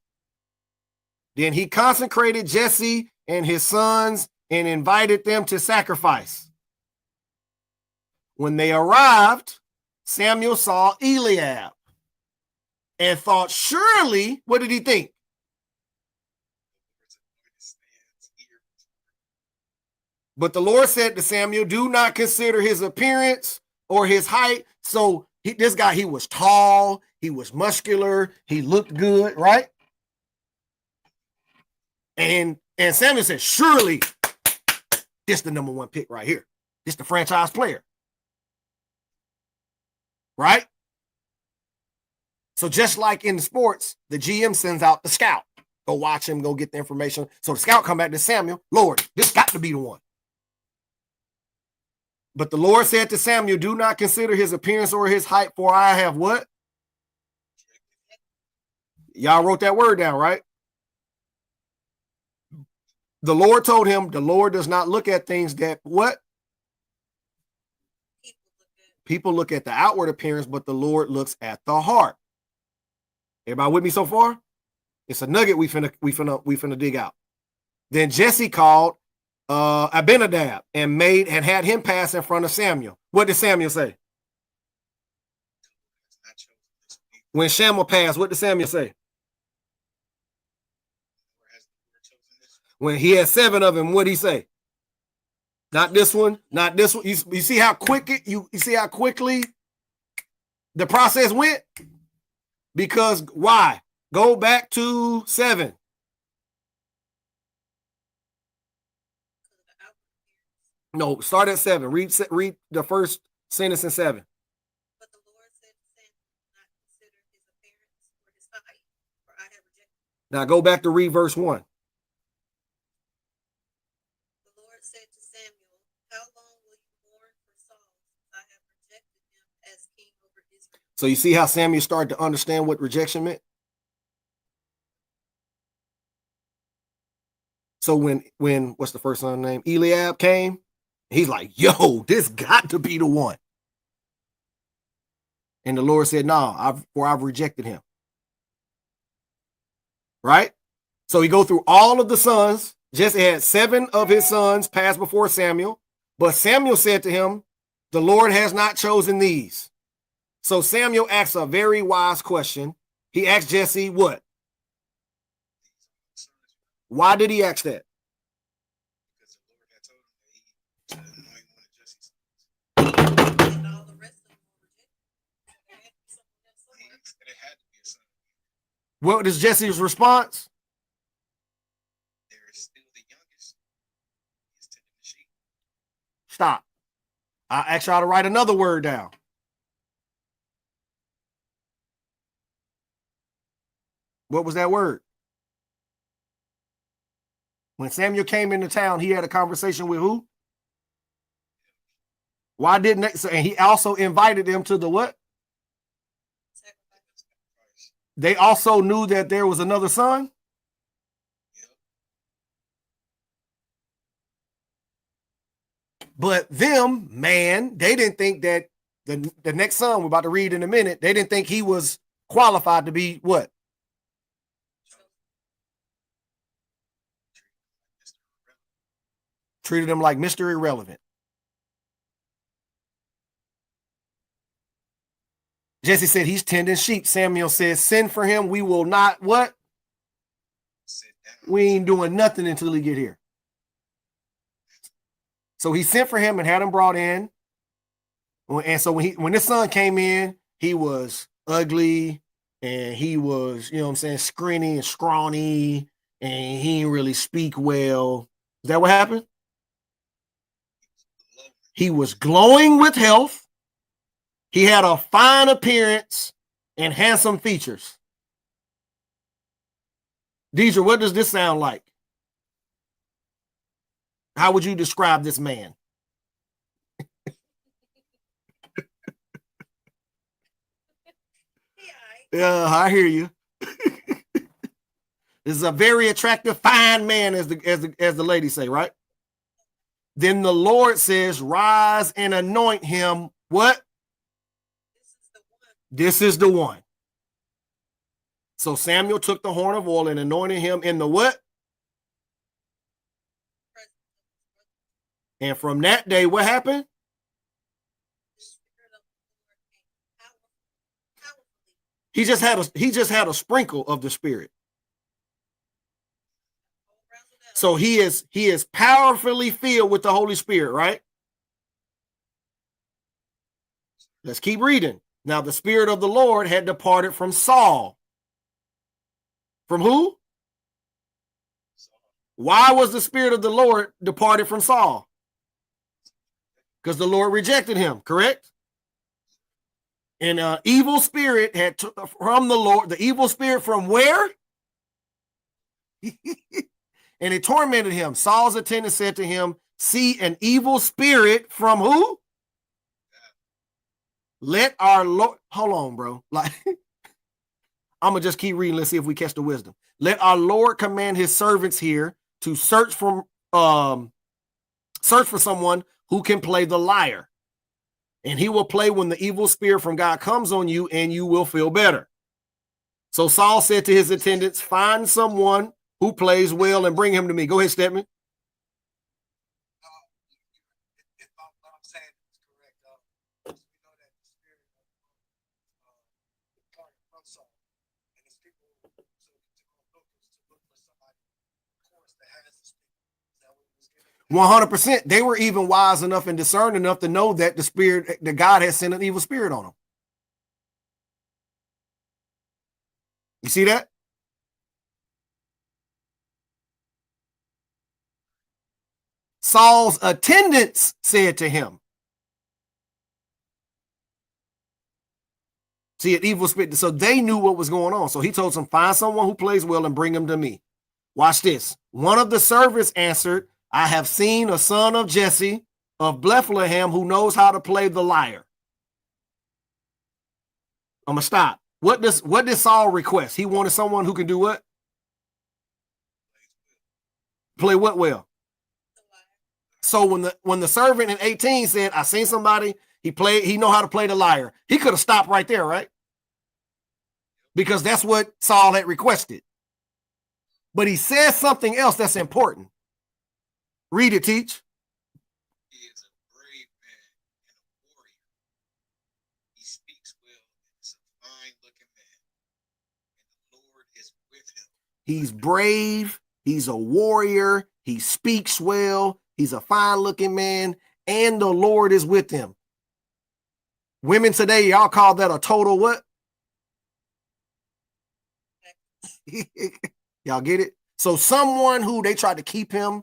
Then he consecrated Jesse and his sons and invited them to sacrifice. When they arrived, Samuel saw Eliab and thought, surely, what did he think? But the Lord said to Samuel, do not consider his appearance or his height. So this guy, he was tall, he was muscular, he looked good, right? And Samuel said, surely this the number 1 pick right here. This the franchise player. Right? So just like in sports, the GM sends out the scout. Go watch him, go get the information. So the scout come back to Samuel, Lord, this got to be the one. But the Lord said to Samuel, do not consider his appearance or his height, for I have what? Y'all wrote that word down, right? The Lord told him, the Lord does not look at things that what? People look at the outward appearance, but the Lord looks at the heart. Everybody with me so far? It's a nugget we finna dig out. Then Jesse called Abinadab and had him pass in front of Samuel. What did Samuel say? When Shammah passed, what did Samuel say? When he had 7 of them, what did he say? Not this one, not this one. You see how quick you see how quickly the process went? Because why? Go back to 7. No, start at 7. Read the first sentence in 7. But the Lord said to Samuel, do not consider his appearance or his height, for I have rejected. Now go back to read verse 1. The Lord said to Samuel, how long will you mourn for Saul? I have rejected him as king over Israel. So you see how Samuel started to understand what rejection meant? So when what's the first son's name? Eliab came, he's like, yo, this got to be the one. And the Lord said, no, I've rejected him. Right? So he go through all of the sons. Jesse had 7 of his sons pass before Samuel, but Samuel said to him, the Lord has not chosen these. So Samuel asks a very wise question. He asked Jesse what? Why did he ask that? Because the Lord had told him that he should anoint one of Jesse's sons. And all the rest of them were rejected. There had to be someone else somewhere. He said it had to be a son. What is Jesse's response? There is still the youngest. He's tending the sheep. Stop. I asked y'all to write another word down. What was that word? When Samuel came into town, he had a conversation with who? Why didn't they? And he also invited them to the what? Sacrifice. They also knew that there was another son. But them, man, they didn't think that the next son we're about to read in a minute, they didn't think he was qualified to be what? Treated him like Mr. Irrelevant. Jesse said he's tending sheep. Samuel says, send for him. We will not what? Sit down. We ain't doing nothing until he get here. So he sent for him and had him brought in. And so when this son came in, he was ugly and he was, you know what I'm saying, skinny and scrawny, and he didn't really speak well. Is that what happened? He was glowing with health. He had a fine appearance and handsome features. Deidre, what does this sound like? How would you describe this man? Yeah, I hear you. This is a very attractive, fine man, as the ladies say, right? Then the Lord says, rise and anoint him. What? This is the one. So Samuel took the horn of oil and anointed him in the what? And from that day, what happened? He just had a sprinkle of the Spirit. So he is powerfully filled with the Holy Spirit, right? Let's keep reading. Now the Spirit of the Lord had departed from Saul. From who? Why was the Spirit of the Lord departed from Saul? Because the Lord rejected him, correct? And evil spirit had from the Lord, the evil spirit from where? And it tormented him. Saul's attendant said to him, see an evil spirit from who? Let our Lord, hold on, bro. Like, I'm gonna just keep reading. Let's see if we catch the wisdom. Let our Lord command his servants here to search for someone who can play the lyre. And he will play when the evil spirit from God comes on you, and you will feel better. So Saul said to his attendants, find someone who plays well and bring him to me. Go ahead, Stedman. If what I'm saying is correct, we know that the spirit departed from Saul, and his people to go look for somebody, of course, that has the spirit. Is that what he was getting? 100%. They were even wise enough and discerned enough to know that the God had sent an evil spirit on them. You see that? Saul's attendants said to him, see, an evil spirit. So they knew what was going on. So he told them, find someone who plays well and bring him to me. Watch this. One of the servants answered, I have seen a son of Jesse of Bethlehem who knows how to play the lyre. I'm going to stop. What did Saul request? He wanted someone who can do what? Play what well? So when the servant in 18 said, I seen somebody, he know how to play the lyre. He could have stopped right there, right? Because that's what Saul had requested. But he says something else that's important. Read it, Teach. He is a brave man and a warrior. He speaks well and is a fine looking man. And the Lord is with him. He's brave. He's a warrior. He speaks well. He's a fine looking man. And the Lord is with him. Women today, y'all call that a total what? Y'all get it? So someone who they tried to keep him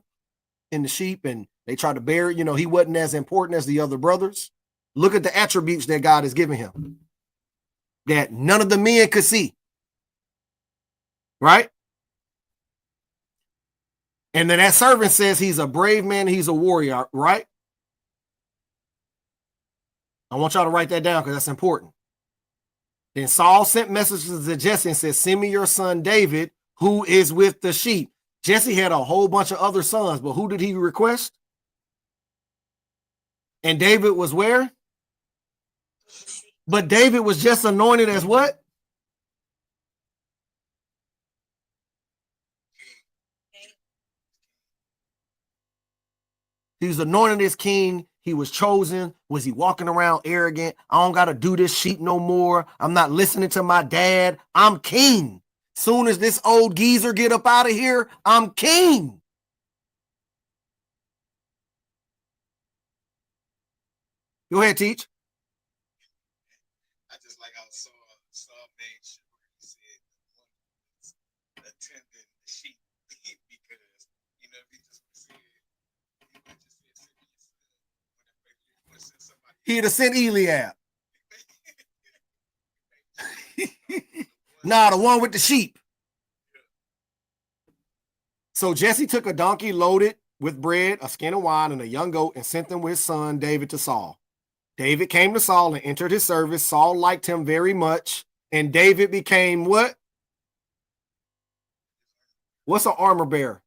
in the sheep and they tried to bury, he wasn't as important as the other brothers. Look at the attributes that God has given him that none of the men could see. Right? And then that servant says he's a brave man, he's a warrior, right? I want y'all to write that down because that's important. Then Saul sent messages to Jesse and said, send me your son David, who is with the sheep. Jesse had a whole bunch of other sons, but who did he request? And David was where? But David was just anointed as what? He was anointed as king. He was chosen. Was he walking around arrogant? I don't got to do this sheep no more. I'm not listening to my dad. I'm king. Soon as this old geezer get up out of here, I'm king. Go ahead, Teach. I just like how Saul made sure he said one was attending the sheep because if he just said somebody. He'd have sent Eliab. Nah, the one with the sheep. So Jesse took a donkey loaded with bread, a skin of wine, and a young goat and sent them with his son David to Saul. David came to Saul and entered his service. Saul liked him very much. And David became what? What's an armor bearer?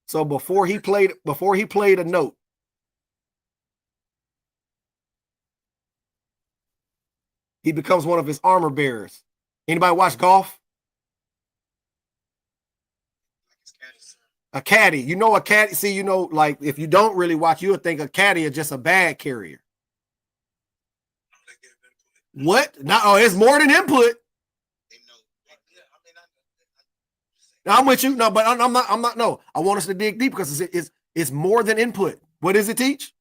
So before he played a note, he becomes one of his armor bearers. Anybody watch golf? A caddy. A caddy. See, like if you don't really watch, you would think a caddy is just a bag carrier. What? No, it's more than input. I'm with you. No, but I'm not. No, I want us to dig deep because it's more than input. What does it teach?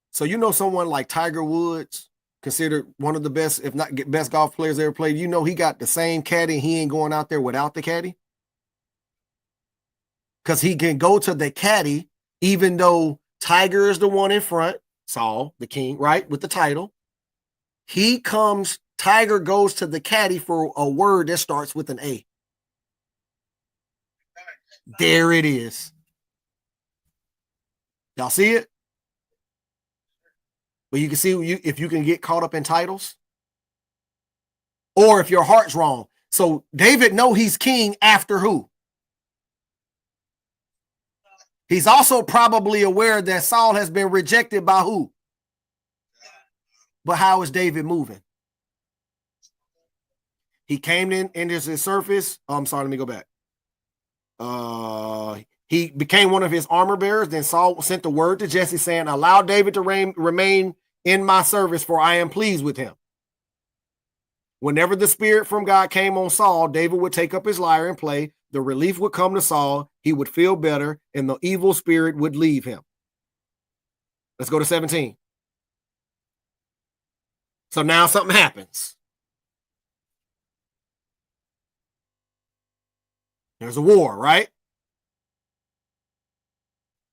So someone like Tiger Woods, considered one of the best, if not best golf players ever played. He got the same caddy. He ain't going out there without the caddy. Because he can go to the caddy, even though Tiger is the one in front, Saul, the king, right, with the title. He comes, Tiger goes to the caddy for a word that starts with an A. There it is. Y'all see it? But you can see if you can get caught up in titles or if your heart's wrong. So David know he's king after who? He's also probably aware that Saul has been rejected by who? But how is David moving? He came in and there's his surface. Oh, I'm sorry, let me go back. He became one of his armor bearers. Then Saul sent the word to Jesse saying, allow David to remain in my service, for I am pleased with him. Whenever the spirit from God came on Saul, David would take up his lyre and play. The relief would come to Saul. He would feel better, and the evil spirit would leave him. Let's go to 17. So now something happens. There's a war, right?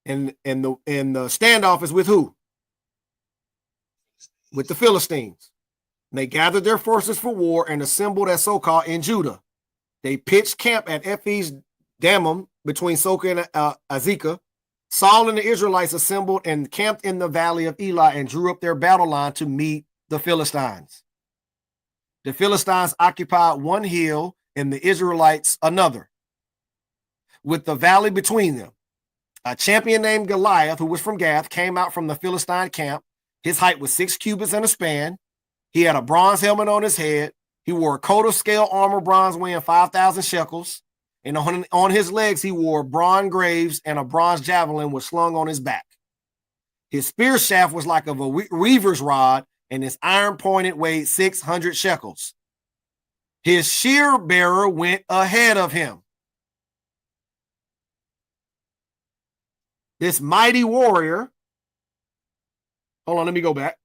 And the standoff is with who? With the Philistines. And they gathered their forces for war and assembled at Sokah in Judah. They pitched camp at Ephes Dammim between Sokah and Azekah. Saul and the Israelites assembled and camped in the valley of Elah and drew up their battle line to meet the Philistines. The Philistines occupied one hill and the Israelites another, with the valley between them. A champion named Goliath, who was from Gath, came out from the Philistine camp. His height was 6 cubits and a span. He had a bronze helmet on his head. He wore a coat of scale armor, bronze weighing 5,000 shekels. And on his legs, he wore bronze greaves, and a bronze javelin was slung on his back. His spear shaft was like a weaver's rod, and his iron pointed weighed 600 shekels. His shear bearer went ahead of him. This mighty warrior, hold on, let me go back.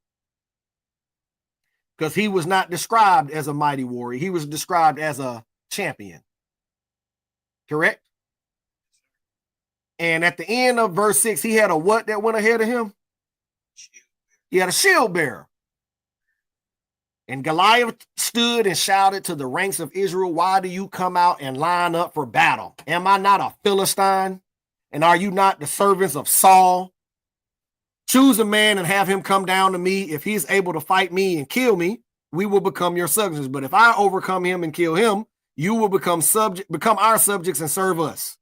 Because he was not described as a mighty warrior. He was described as a champion. Correct? And at the end of verse 6, he had a what that went ahead of him? He had a shield bearer. And Goliath stood and shouted to the ranks of Israel, why do you come out and line up for battle? Am I not a Philistine? And are you not the servants of Saul? Choose a man and have him come down to me. If he's able to fight me and kill me, we will become your subjects. But if I overcome him and kill him, you will become our subjects and serve us.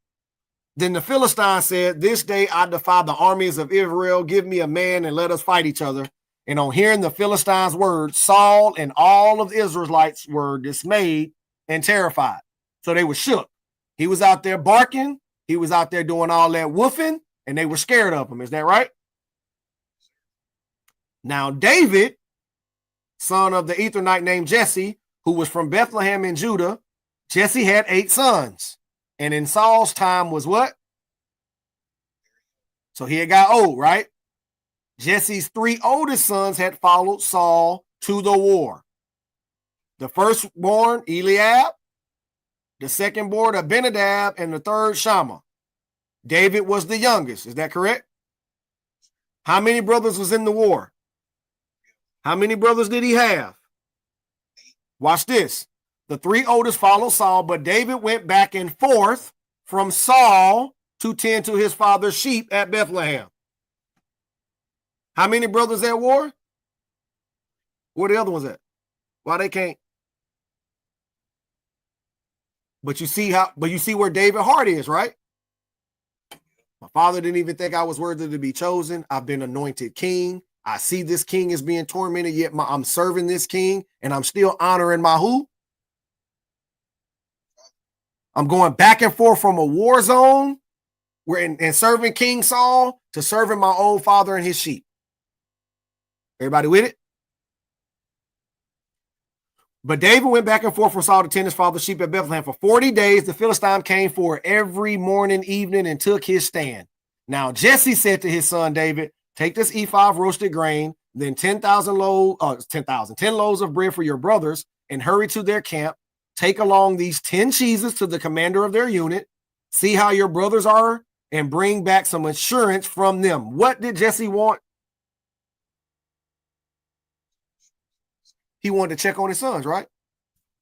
Then the Philistine said, this day I defy the armies of Israel. Give me a man and let us fight each other. And on hearing the Philistines' words, Saul and all of the Israelites were dismayed and terrified. So they were shook. He was out there barking. He was out there doing all that woofing, and they were scared of him. Is that right? Now, David, son of the Ethernite named Jesse, who was from Bethlehem in Judah, Jesse had 8 sons. And in Saul's time was what? So he had got old, right? Jesse's 3 oldest sons had followed Saul to the war. The firstborn, Eliab, the secondborn, Abinadab, and the third, Shammah. David was the youngest. Is that correct? How many brothers was in the war? How many brothers did he have? Watch this. The 3 oldest followed Saul, but David went back and forth from Saul to tend to his father's sheep at Bethlehem. How many brothers at war? Where the other ones at? Why they can't? But you see where David heart is, right? My father didn't even think I was worthy to be chosen. I've been anointed king. I see this king is being tormented, yet I'm serving this king, and I'm still honoring my who? I'm going back and forth from a war zone and serving King Saul to serving my own father and his sheep. Everybody with it? But David went back and forth from Saul to tend his father's sheep at Bethlehem. For 40 days, the Philistine came forward every morning, evening, and took his stand. Now Jesse said to his son David, take this ephah of roasted grain, then 10 loaves of bread for your brothers, and hurry to their camp. Take along these 10 cheeses to the commander of their unit. See how your brothers are and bring back some assurance from them. What did Jesse want? He wanted to check on his sons, right?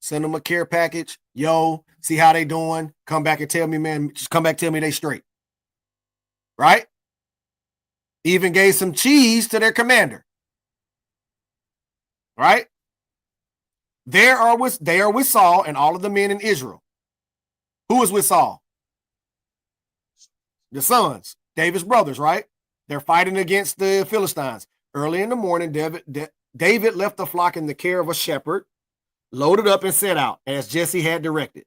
Send them a care package. Yo, see how they doing. Come back and tell me, man, just come back, tell me they straight. Right? Even gave some cheese to their commander. Right? They are with Saul and all of the men in Israel. Who was with Saul? The sons, David's brothers, right? They're fighting against the Philistines. Early in the morning, David left the flock in the care of a shepherd, loaded up and set out, as Jesse had directed.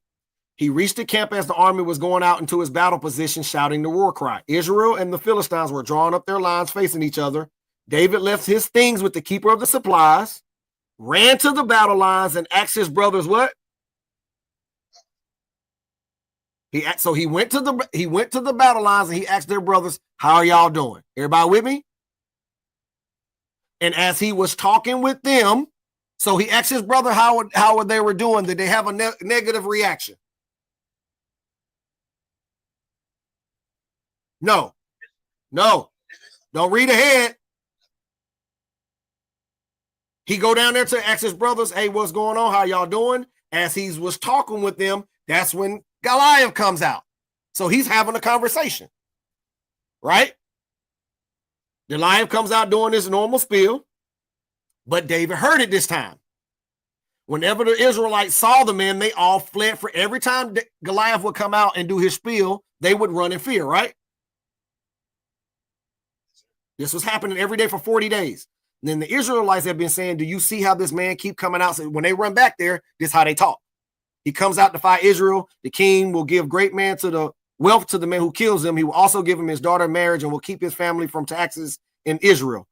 He reached the camp as the army was going out into his battle position, shouting the war cry. Israel and the Philistines were drawing up their lines facing each other. David left his things with the keeper of the supplies, ran to the battle lines, and asked his brothers what? So he went to the battle lines and he asked their brothers, how are y'all doing? Everybody with me? And as he was talking with them, so he asked his brother how they were doing. Did they have a negative reaction? No. Don't read ahead. He go down there to ask his brothers, hey, what's going on? How y'all doing? As he was talking with them, that's when Goliath comes out. So he's having a conversation, right? Goliath comes out doing his normal spiel, but David heard it this time. Whenever the Israelites saw the men, they all fled. For every time Goliath would come out and do his spiel, they would run in fear, right? This was happening every day for 40 days. And then the Israelites have been saying, do you see how this man keep coming out? So when they run back there, this is how they talk. He comes out to fight Israel. The king will give great man to the wealth to the man who kills him. He will also give him his daughter in marriage and will keep his family from taxes in Israel.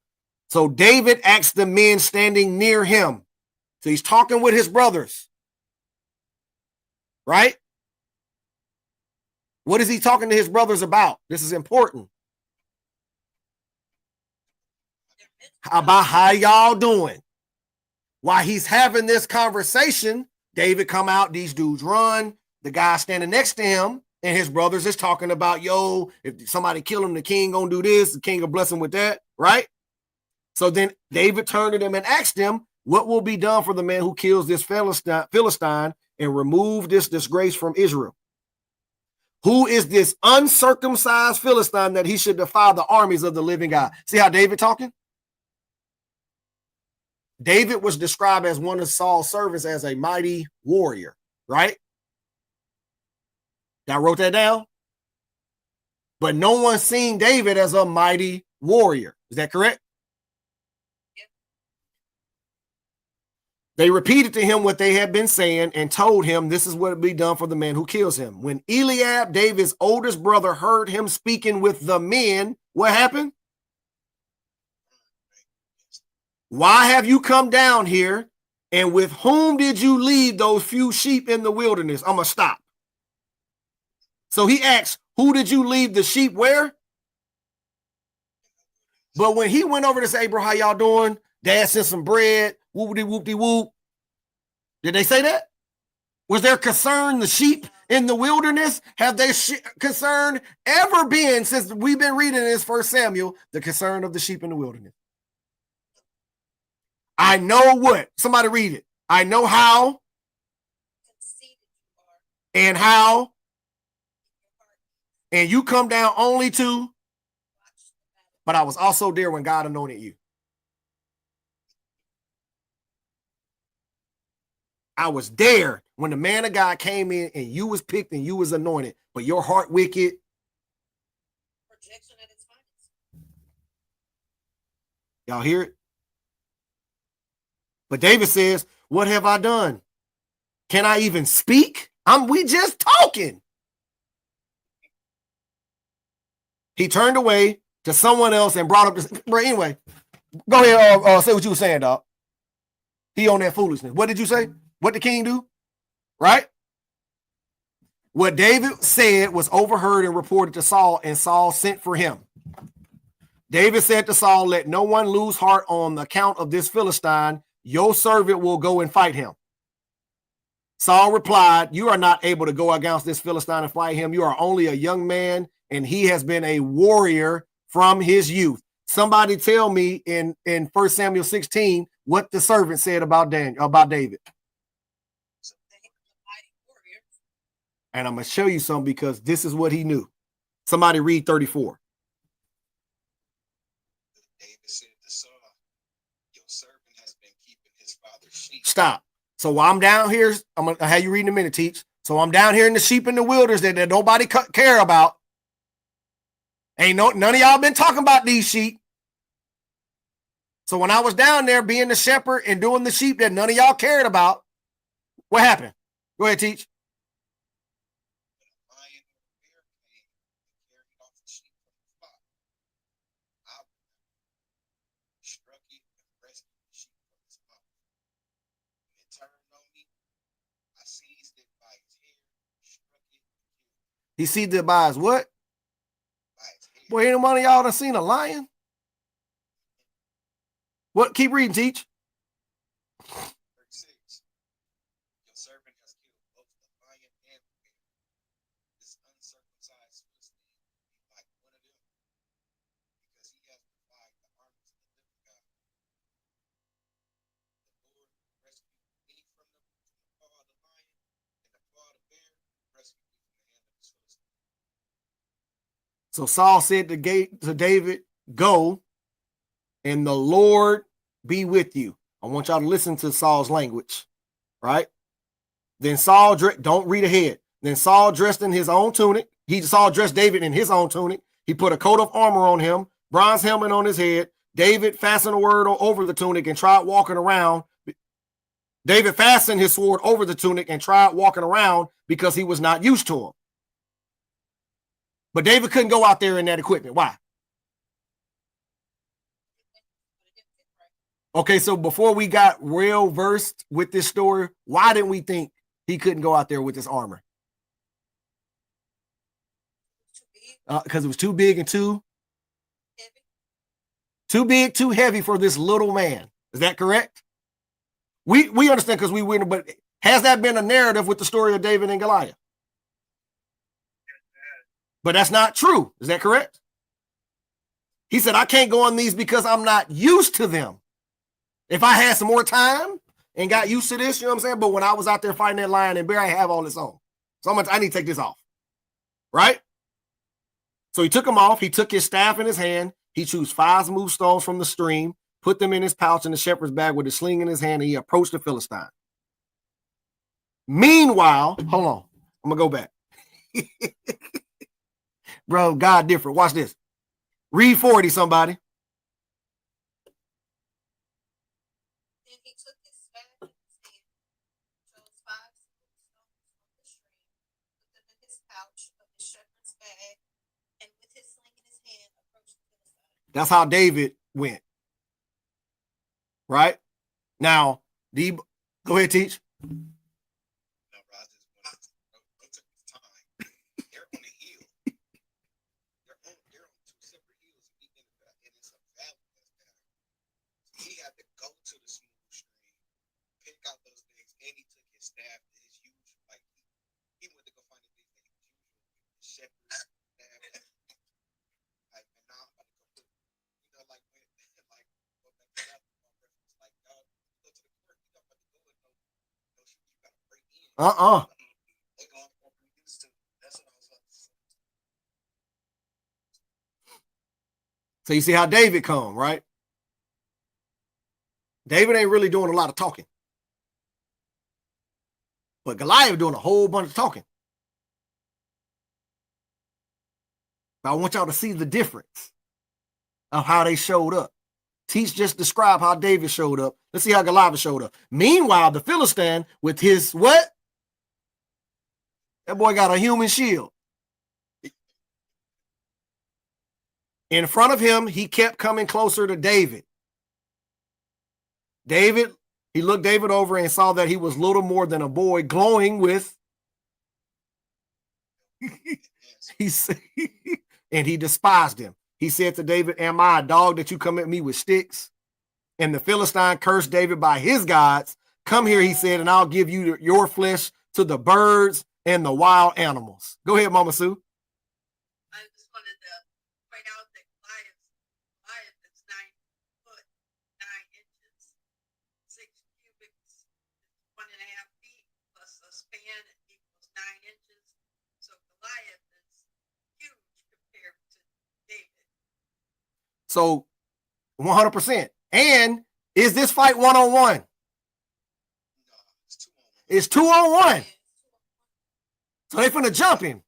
So David asked the men standing near him. So he's talking with his brothers, right? What is he talking to his brothers about? This is important. About how y'all doing. While he's having this conversation, David come out, these dudes run, the guy standing next to him, and his brothers is talking about, yo, if somebody kill him, the king gonna do this, the king will bless him with that, right? So then David turned to them and asked them, what will be done for the man who kills this Philistine and remove this disgrace from Israel? Who is this uncircumcised Philistine that he should defy the armies of the living God? See how David talking? David was described as one of Saul's servants as a mighty warrior, right? Y'all wrote that down? But no one's seen David as a mighty warrior. Is that correct? Yep. They repeated to him what they had been saying and told him this is what will be done for the man who kills him. When Eliab, David's oldest brother, heard him speaking with the men, what happened? Why have you come down here? And with whom did you leave those few sheep in the wilderness? I'm going to stop. So he asks, who did you leave the sheep where? But when he went over to say, bro, how y'all doing? Dad sent some bread. Whoop-de-whoop-de-whoop. Did they say that? Was there concern the sheep in the wilderness? Have they concern ever been, since we've been reading this 1 Samuel, the concern of the sheep in the wilderness? I know what? Somebody read it. I know how and how, and you come down only to, but I was also there when God anointed you. I was there when the man of God came in and you was picked and you was anointed, but your heart wicked. Projection at its finest. Y'all hear it? But David says, what have I done? Can I even speak? We just talking. He turned away to someone else and brought up this. But anyway, go ahead. Say what you were saying, dog. He on that foolishness. What did you say? What the king do? Right? What David said was overheard and reported to Saul, and Saul sent for him. David said to Saul, let no one lose heart on account of this Philistine. Your servant will go and fight him. Saul replied, you are not able to go against this Philistine and fight him. You are only a young man, and he has been a warrior from his youth. Somebody tell me in 1 Samuel 16 what the servant said about David. So they were the mighty warriors. And I'm going to show you something because this is what he knew. Somebody read 34. David said to Saul, your servant has been keeping his father's sheep. Stop. So while I'm down here, I'm going to have you read in a minute, Teach. So I'm down here in the sheep in the wilderness that nobody care about. None of y'all been talking about these sheep. So when I was down there being the shepherd and doing the sheep that none of y'all cared about, what happened? Go ahead, Teach. When a lion or a bear came and carried off the sheep from the flock, I struck it and rescued the sheep from his mouth. When it turned on me, I seized it by its hair, struck it, and killed it He seized it by his what? by its hair. Boy, ain't none of y'all done seen a lion? What? Keep reading, Teach. 36. Your servant has killed both the lion and the bear. This uncircumcised Philistine will be like one of them, because he has defied the armies of the living God. The Lord rescued me from the paw of the lion, and the paw of the bear rescued me from the hand of this Philistine. So Saul said to David, go, and the Lord be with you. I want y'all to listen to Saul's language, right? Then Saul, don't read ahead. Then Saul dressed in his own tunic. Saul dressed David in his own tunic. He put a coat of armor on him, bronze helmet on his head. David fastened a word over the tunic and tried walking around. David fastened his sword over the tunic and tried walking around because he was not used to him. But David couldn't go out there in that equipment. Why? Okay, so before we got real versed with this story, why didn't we think he couldn't go out there with this armor? Because it was too big and too big, too heavy for this little man. Is that correct? We understand because we win, but has that been a narrative with the story of David and Goliath? But that's not true. Is that correct? He said, I can't go on these because I'm not used to them. If I had some more time and got used to this, you know what I'm saying? But when I was out there fighting that lion and bear, I have all this on. So I need to take this off. Right? So he took them off. He took his staff in his hand. He chose 5 smooth stones from the stream, put them in his pouch in the shepherd's bag with a sling in his hand, and he approached the Philistine. Meanwhile, hold on. I'm going to go back. Bro, God different. Watch this. Read 40, somebody. Then he took his staff in his hand, chose 5 smooth stones from the stream, put them in his pouch of his shepherd's bag, and with his sling in his hand, approached the Philistine. That's how David went. Right? Now, go ahead, Teach. No, bro, I just wanted to go took his time. They're on a hill. They're on 2 separate hills, and it's a valley that's down. So he had to go to the smooth stream, pick out those things, and he took his staff, his usual, like he went to go find the things that he was usual, the shepherd's staff. Like, and now I'm about to go put, like when, like go back to that reference, like go to the court, you got to go and no shit, you got to break in. They go off what we used to. That's what I was about to say. So you see how David come, right? David ain't really doing a lot of talking. But Goliath doing a whole bunch of talking. But I want y'all to see the difference of how they showed up. Teach just described how David showed up. Let's see how Goliath showed up. Meanwhile, the Philistine with his what? That boy got a human shield. In front of him, he kept coming closer to David. He looked David over and saw that he was little more than a boy glowing with. He said, and he despised him. He said to David, am I a dog that you come at me with sticks? And the Philistine cursed David by his gods. Come here, he said, and I'll give you your flesh to the birds and the wild animals. Go ahead, Mama Sue. I was love that Goliath is 9 foot 9 inches, 6 cubits, 1.5 feet, plus a span equals 9 inches. So Goliath is huge compared to David. So 100%. And is this fight 1-on-1? No, it's 2-on-1. It's 2-on-1. So they finna jump him.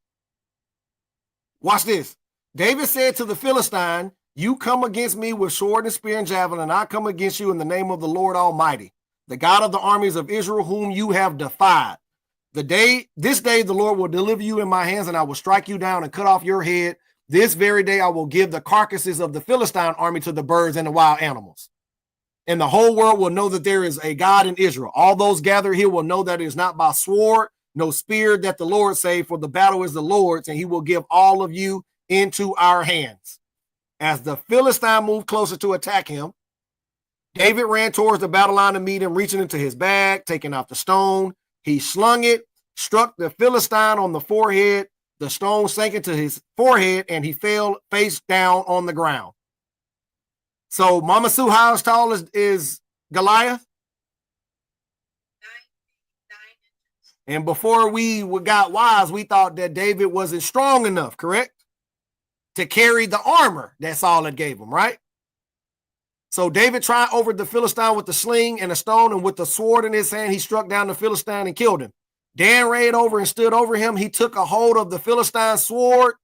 Watch this. David said to the Philistine, you come against me with sword and spear and javelin, and I come against you in the name of the Lord Almighty, the God of the armies of Israel, whom you have defied. This day the Lord will deliver you in my hands, and I will strike you down and cut off your head. This very day I will give the carcasses of the Philistine army to the birds and the wild animals. And the whole world will know that there is a God in Israel. All those gathered here will know that it is not by sword, no spear that the Lord saved, for the battle is the Lord's, and he will give all of you into our hands. As the Philistine moved closer to attack him, David ran towards the battle line to meet him, reaching into his bag, taking out the stone. He slung it, struck the Philistine on the forehead. The stone sank into his forehead, and he fell face down on the ground. So, Mama Sue, how tall is Goliath? 9 feet 9 inches. And before we got wise, we thought that David wasn't strong enough, correct? To carry the armor that Saul had gave him, right? So David tried over the Philistine with the sling and a stone, and with the sword in his hand, he struck down the Philistine and killed him. Dan ran over and stood over him. He took a hold of the Philistine's sword.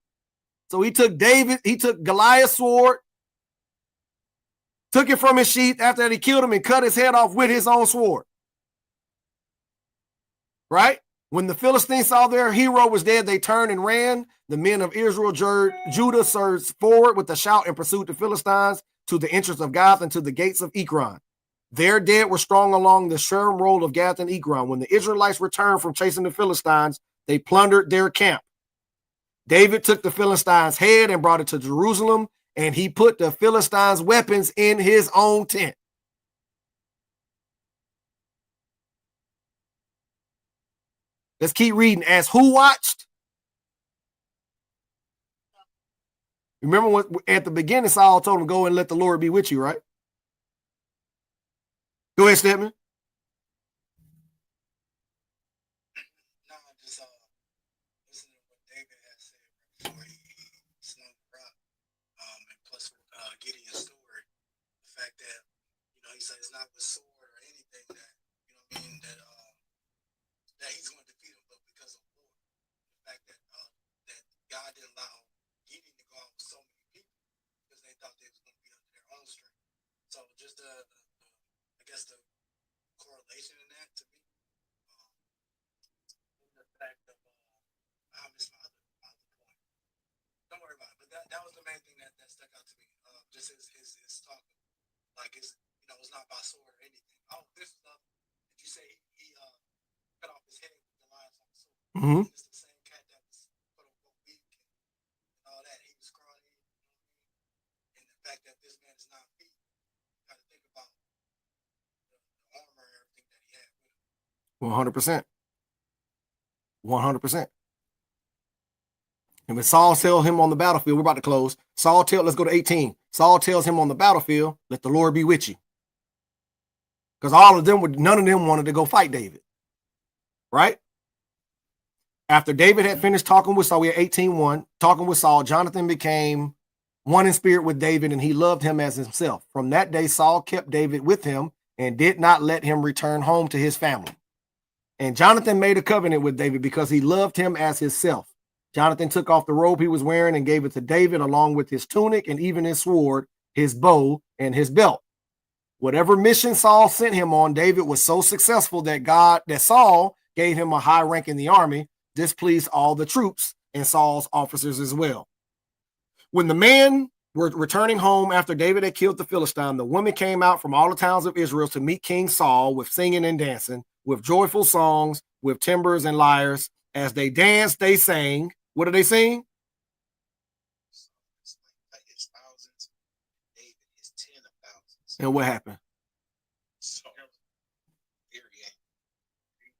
So he took Goliath's sword, took it from his sheath after that he killed him, and cut his head off with his own sword. Right? When the Philistines saw their hero was dead, they turned and ran. The men of Israel, Judah surged forward with a shout and pursued the Philistines to the entrance of Gath and to the gates of Ekron. Their dead were strong along the Sherm road of Gath and Ekron. When the Israelites returned from chasing the Philistines, they plundered their camp. David took the Philistines' head and brought it to Jerusalem, and he put the Philistines' weapons in his own tent. Let's keep reading. As who watched? Remember what at the beginning, Saul told him, go and let the Lord be with you, right? Go ahead, Stedman. No, just listening to what David had said before he slung the rock. And plus Gideon's story, the fact that, he said it's not with sword or anything that, that he's going to defeat him, but because of war. The fact that that God didn't allow Gideon to go out with so many people because they thought they was going to be under their own strength. So just the correlation in that to me, the fact of I missed my other point. Don't worry about it. But that was the main thing that stuck out to me. Just his talking, like it's not by sword or anything. Oh, this is did you say he cut off his head with the lions on the sword? Mm-hmm. It's the same cat that was quote unquote weak and all that. He was scrawny, and the fact that this man is 9 feet, you got to think about the armor and everything that he had with him. 100%. 100%. And when Saul tells him on the battlefield, we're about to close. Let's go to 18. Saul tells him on the battlefield, let the Lord be with you. Because none of them wanted to go fight David. Right? After David had finished talking with Saul, we had 18:1, talking with Saul, Jonathan became one in spirit with David, and he loved him as himself. From that day, Saul kept David with him and did not let him return home to his family. And Jonathan made a covenant with David because he loved him as himself. Jonathan took off the robe he was wearing and gave it to David along with his tunic and even his sword, his bow, and his belt. Whatever mission Saul sent him on, David was so successful that Saul gave him a high rank in the army. This pleased all the troops and Saul's officers as well. When the men were returning home after David had killed the Philistine, the women came out from all the towns of Israel to meet King Saul with singing and dancing, with joyful songs, with timbrels and lyres. As they danced, they sang. What did they sing? Like his thousands, David is 10 of thousands. And what happened? So very angry.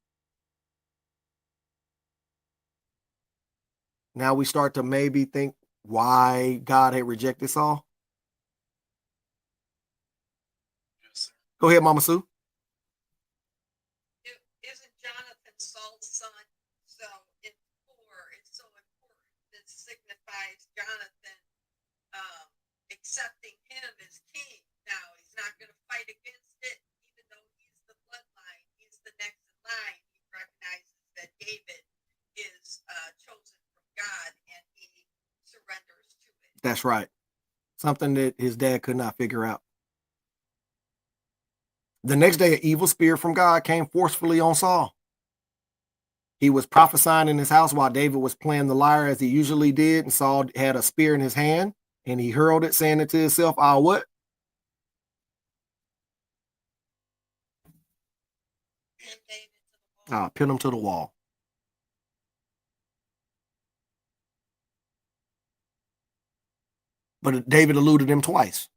Now we start to maybe think why God had rejected Saul? Yes, sir. Go ahead, Mama Sue. Isn't Jonathan Saul's son? So it's so important. It signifies Jonathan accepting him as king. Now he's not going to fight against it, even though he's the bloodline. He's the next in line. He recognizes that David is chosen from God, and he surrenders to it. That's right. Something that his dad could not figure out. The next day, an evil spirit from God came forcefully on Saul. He was prophesying in his house while David was playing the lyre as he usually did, and Saul had a spear in his hand, and he hurled it, saying it to himself, I'll what? Pin David to the wall. I'll pin him to the wall. But David eluded him twice.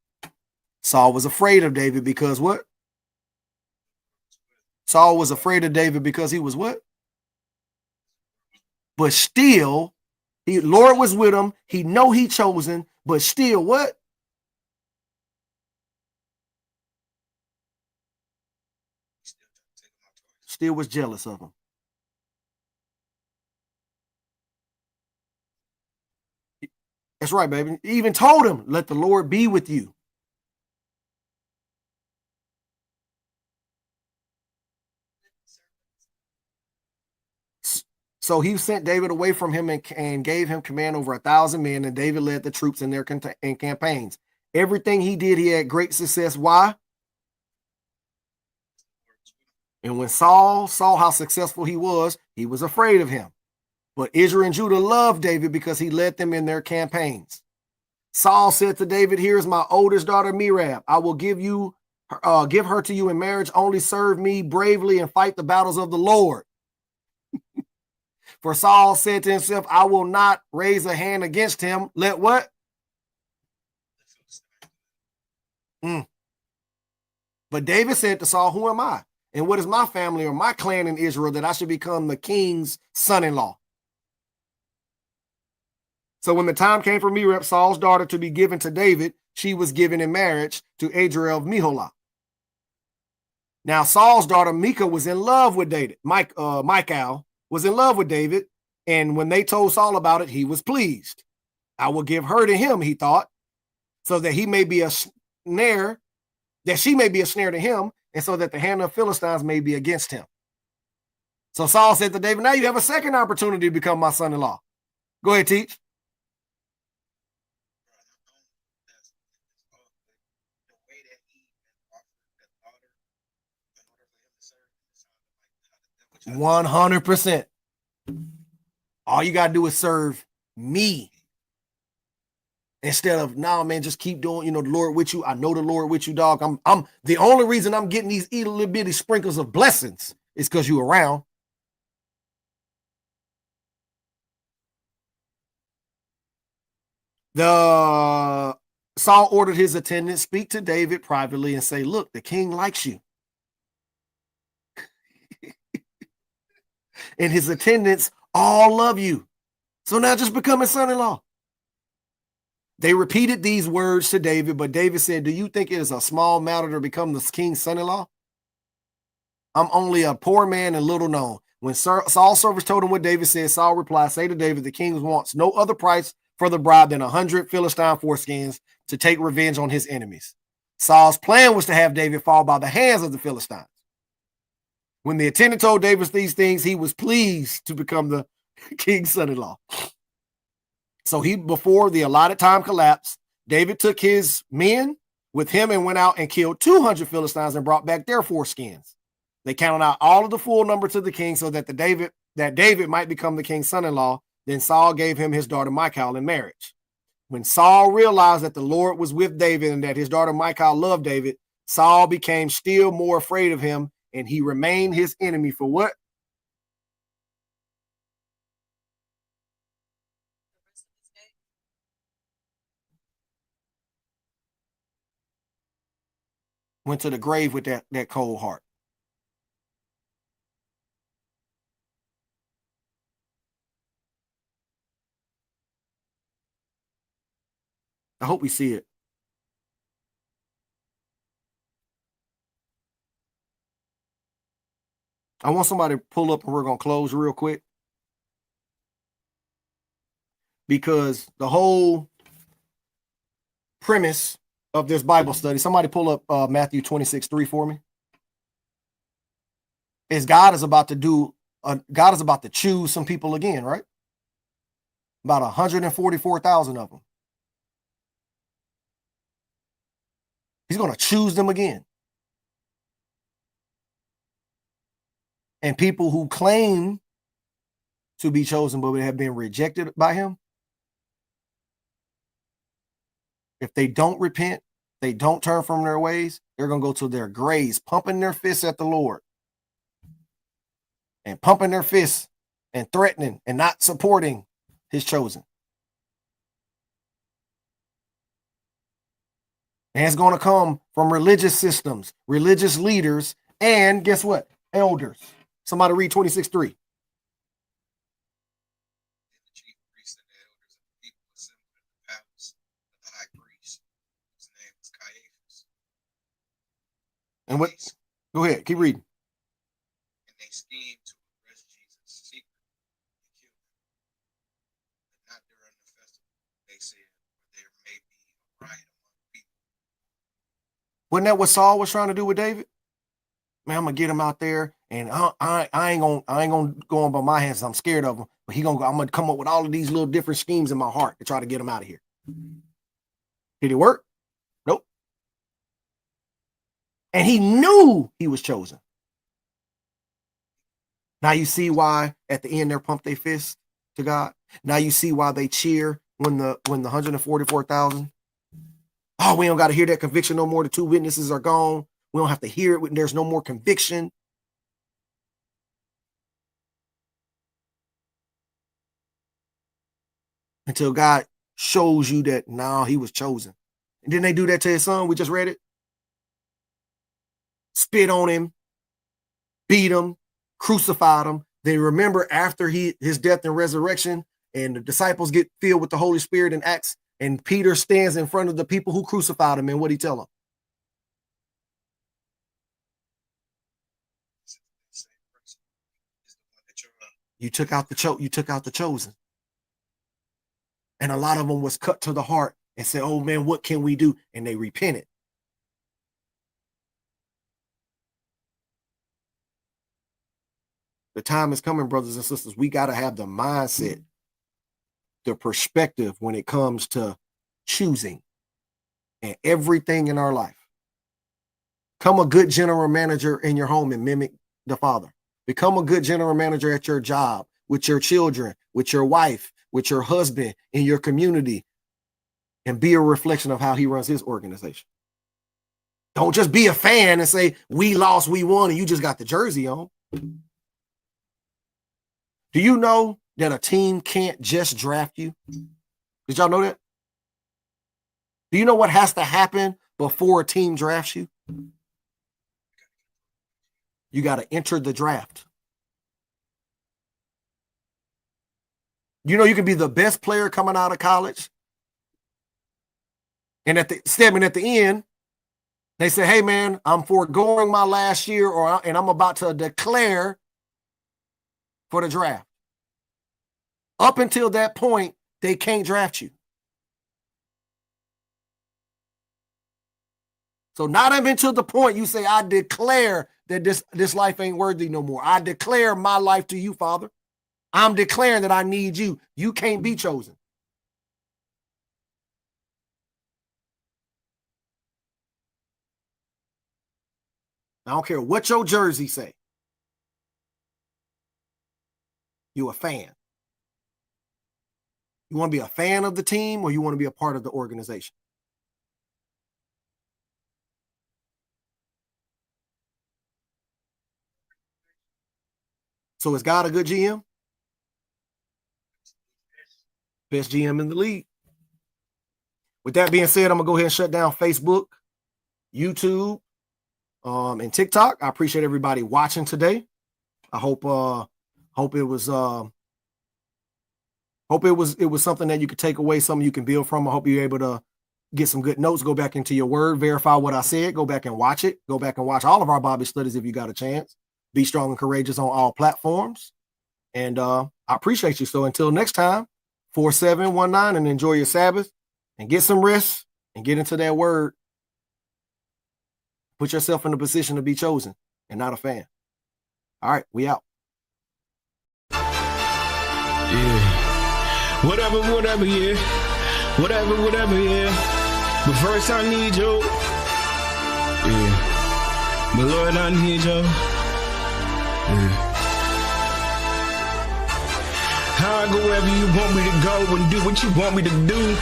Saul was afraid of David because what? Saul was afraid of David because he was what? But still, Lord was with him. He know he chosen, but still what? Still was jealous of him. That's right, baby. He even told him, let the Lord be with you. So he sent David away from him and gave him command over 1,000 men, and David led the troops in their campaigns. Everything he did, he had great success. Why? And when Saul saw how successful he was afraid of him. But Israel and Judah loved David because he led them in their campaigns. Saul said to David, here's my oldest daughter, Merab. I will give her to you in marriage. Only serve me bravely and fight the battles of the Lord. For Saul said to himself, I will not raise a hand against him. Let what? But David said to Saul, who am I? And what is my family or my clan in Israel that I should become the king's son-in-law? So when the time came for Merab, Saul's daughter, to be given to David, she was given in marriage to Adriel of Meholah. Now Saul's daughter Michal was in love with David. Michal was in love with David, and when they told Saul about it, he was pleased. I will give her to him, he thought, so that he may be a snare, that she may be a snare to him, and so that the hand of Philistines may be against him. So Saul said to David, now you have a second opportunity to become my son-in-law. Go ahead, teach. The way that he offered that daughter in order for him to serve, it sounded like how the devil tried to 100%. All you got to do is serve me. Instead of, nah, man, just keep doing, the Lord with you. I know the Lord with you, dog. I'm the only reason I'm getting these little bitty sprinkles of blessings is because you around. Saul ordered his attendants speak to David privately and say, look, the king likes you. And his attendants all love you. So now just become his son-in-law. They repeated these words to David, but David said, do you think it is a small matter to become the king's son-in-law? I'm only a poor man and little known. When Saul's servants told him what David said, Saul replied, say to David, the king wants no other price for the bribe than 100 Philistine foreskins to take revenge on his enemies. Saul's plan was to have David fall by the hands of the Philistines. When the attendant told David these things, he was pleased to become the king's son-in-law. So before the allotted time collapsed, David took his men with him and went out and killed 200 Philistines and brought back their foreskins. They counted out all of the full number to the king so that David might become the king's son-in-law. Then Saul gave him his daughter Michal in marriage. When Saul realized that the Lord was with David and that his daughter Michal loved David, Saul became still more afraid of him, and he remained his enemy for what? Went to the grave with that cold heart. I hope we see it. I want somebody to pull up and we're going to close real quick. Because the whole premise of this Bible study, somebody pull up Matthew 26:3 for me. Is God is about to choose some people again, right? About 144,000 of them. He's going to choose them again. And people who claim to be chosen but have been rejected by him, if they don't repent, they don't turn from their ways, they're going to go to their graves, pumping their fists at the Lord. And pumping their fists and threatening and not supporting his chosen. And it's going to come from religious systems, religious leaders, and guess what? Elders. Somebody read 26:3. And the chief priests and the elders of the people assembled in the palace of the high priest, whose name was Caiaphas. And what? Go ahead, keep reading. And they schemed to arrest Jesus secretly and kill him. But not during the festival, they said, for there may be a riot among people. Wasn't that what Saul was trying to do with David? Man, I'm gonna get him out there, and I ain't gonna go on by my hands. I'm scared of him, but I'm gonna come up with all of these little different schemes in my heart to try to get him out of here. Did it work? Nope. And he knew he was chosen. Now you see why at the end they're pumped their fists to God. Now you see why they cheer when the 144,000. Oh, we don't got to hear that conviction no more. The two witnesses are gone. We don't have to hear it when there's no more conviction. Until God shows you that now he was chosen. And didn't they do that to his son? We just read it. Spit on him, beat him, crucified him. Then remember after his death and resurrection, and the disciples get filled with the Holy Spirit in Acts, and Peter stands in front of the people who crucified him, and what did he tell them? You took out the chosen. And a lot of them was cut to the heart and said, oh man, what can we do? And they repented. The time is coming, brothers and sisters. We got to have the mindset, the perspective when it comes to choosing and everything in our life. Become a good general manager in your home and mimic the Father. Become a good general manager at your job, with your children, with your wife, with your husband, in your community, and be a reflection of how he runs his organization. Don't just be a fan and say, we lost, we won, and you just got the jersey on. Do you know that a team can't just draft you? Did y'all know that? Do you know what has to happen before a team drafts you? You got to enter the draft. You know, you can be the best player coming out of college. And at the end, they say, hey, man, I'm foregoing my last year and I'm about to declare for the draft. Up until that point, they can't draft you. So not up until the point you say, I declare that this life ain't worthy no more. I declare my life to you, Father. I'm declaring that I need you. You can't be chosen. I don't care what your jersey say. You're a fan. You want to be a fan of the team or you want to be a part of the organization? So is God a good GM? Best GM in the league. With that being said, I'm going to go ahead and shut down Facebook, YouTube, and TikTok. I appreciate everybody watching today. I hope it was something that you could take away, something you can build from. I hope you're able to get some good notes, go back into your word, verify what I said, go back and watch it. Go back and watch all of our Bible studies if you got a chance. Be strong and courageous on all platforms. And I appreciate you. So until next time, 4719, and enjoy your Sabbath and get some rest and get into that word. Put yourself in a position to be chosen and not a fan. All right, we out. Yeah. Whatever, yeah. Whatever, yeah. But first I need you. Yeah. But Lord, I need you. Yeah. I go wherever you want me to go and do what you want me to do.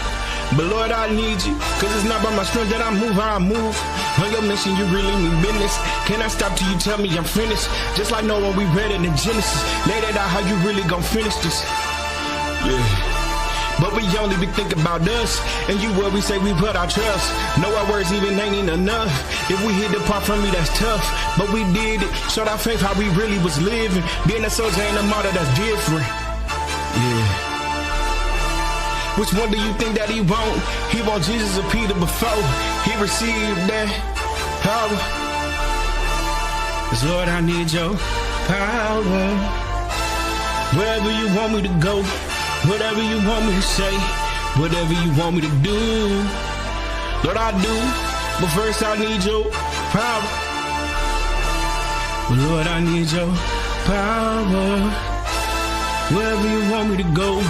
But Lord, I need you, cause it's not by my strength that I move how I move. On your mission, you really mean business. Can I stop till you tell me I'm finished? Just like Noah, we read it in Genesis. Lay that out how you really gon' finish this. Yeah. But we only be thinking about us, and you where we say we put our trust. Know our words even ain't enough. If we hit the part from me, that's tough. But we did it, showed our faith how we really was living. Being a soldier ain't a motto, that's different. Yeah. Which one do you think that he want? He want Jesus or Peter before he received that power. 'Cause Lord, I need your power. Wherever you want me to go, whatever you want me to say, whatever you want me to do, Lord, I do. But first I need your power. But Lord, I need your power. Wherever you want me to go,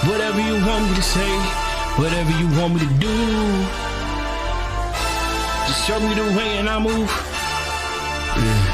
whatever you want me to say, whatever you want me to do, just show me the way and I move. Yeah.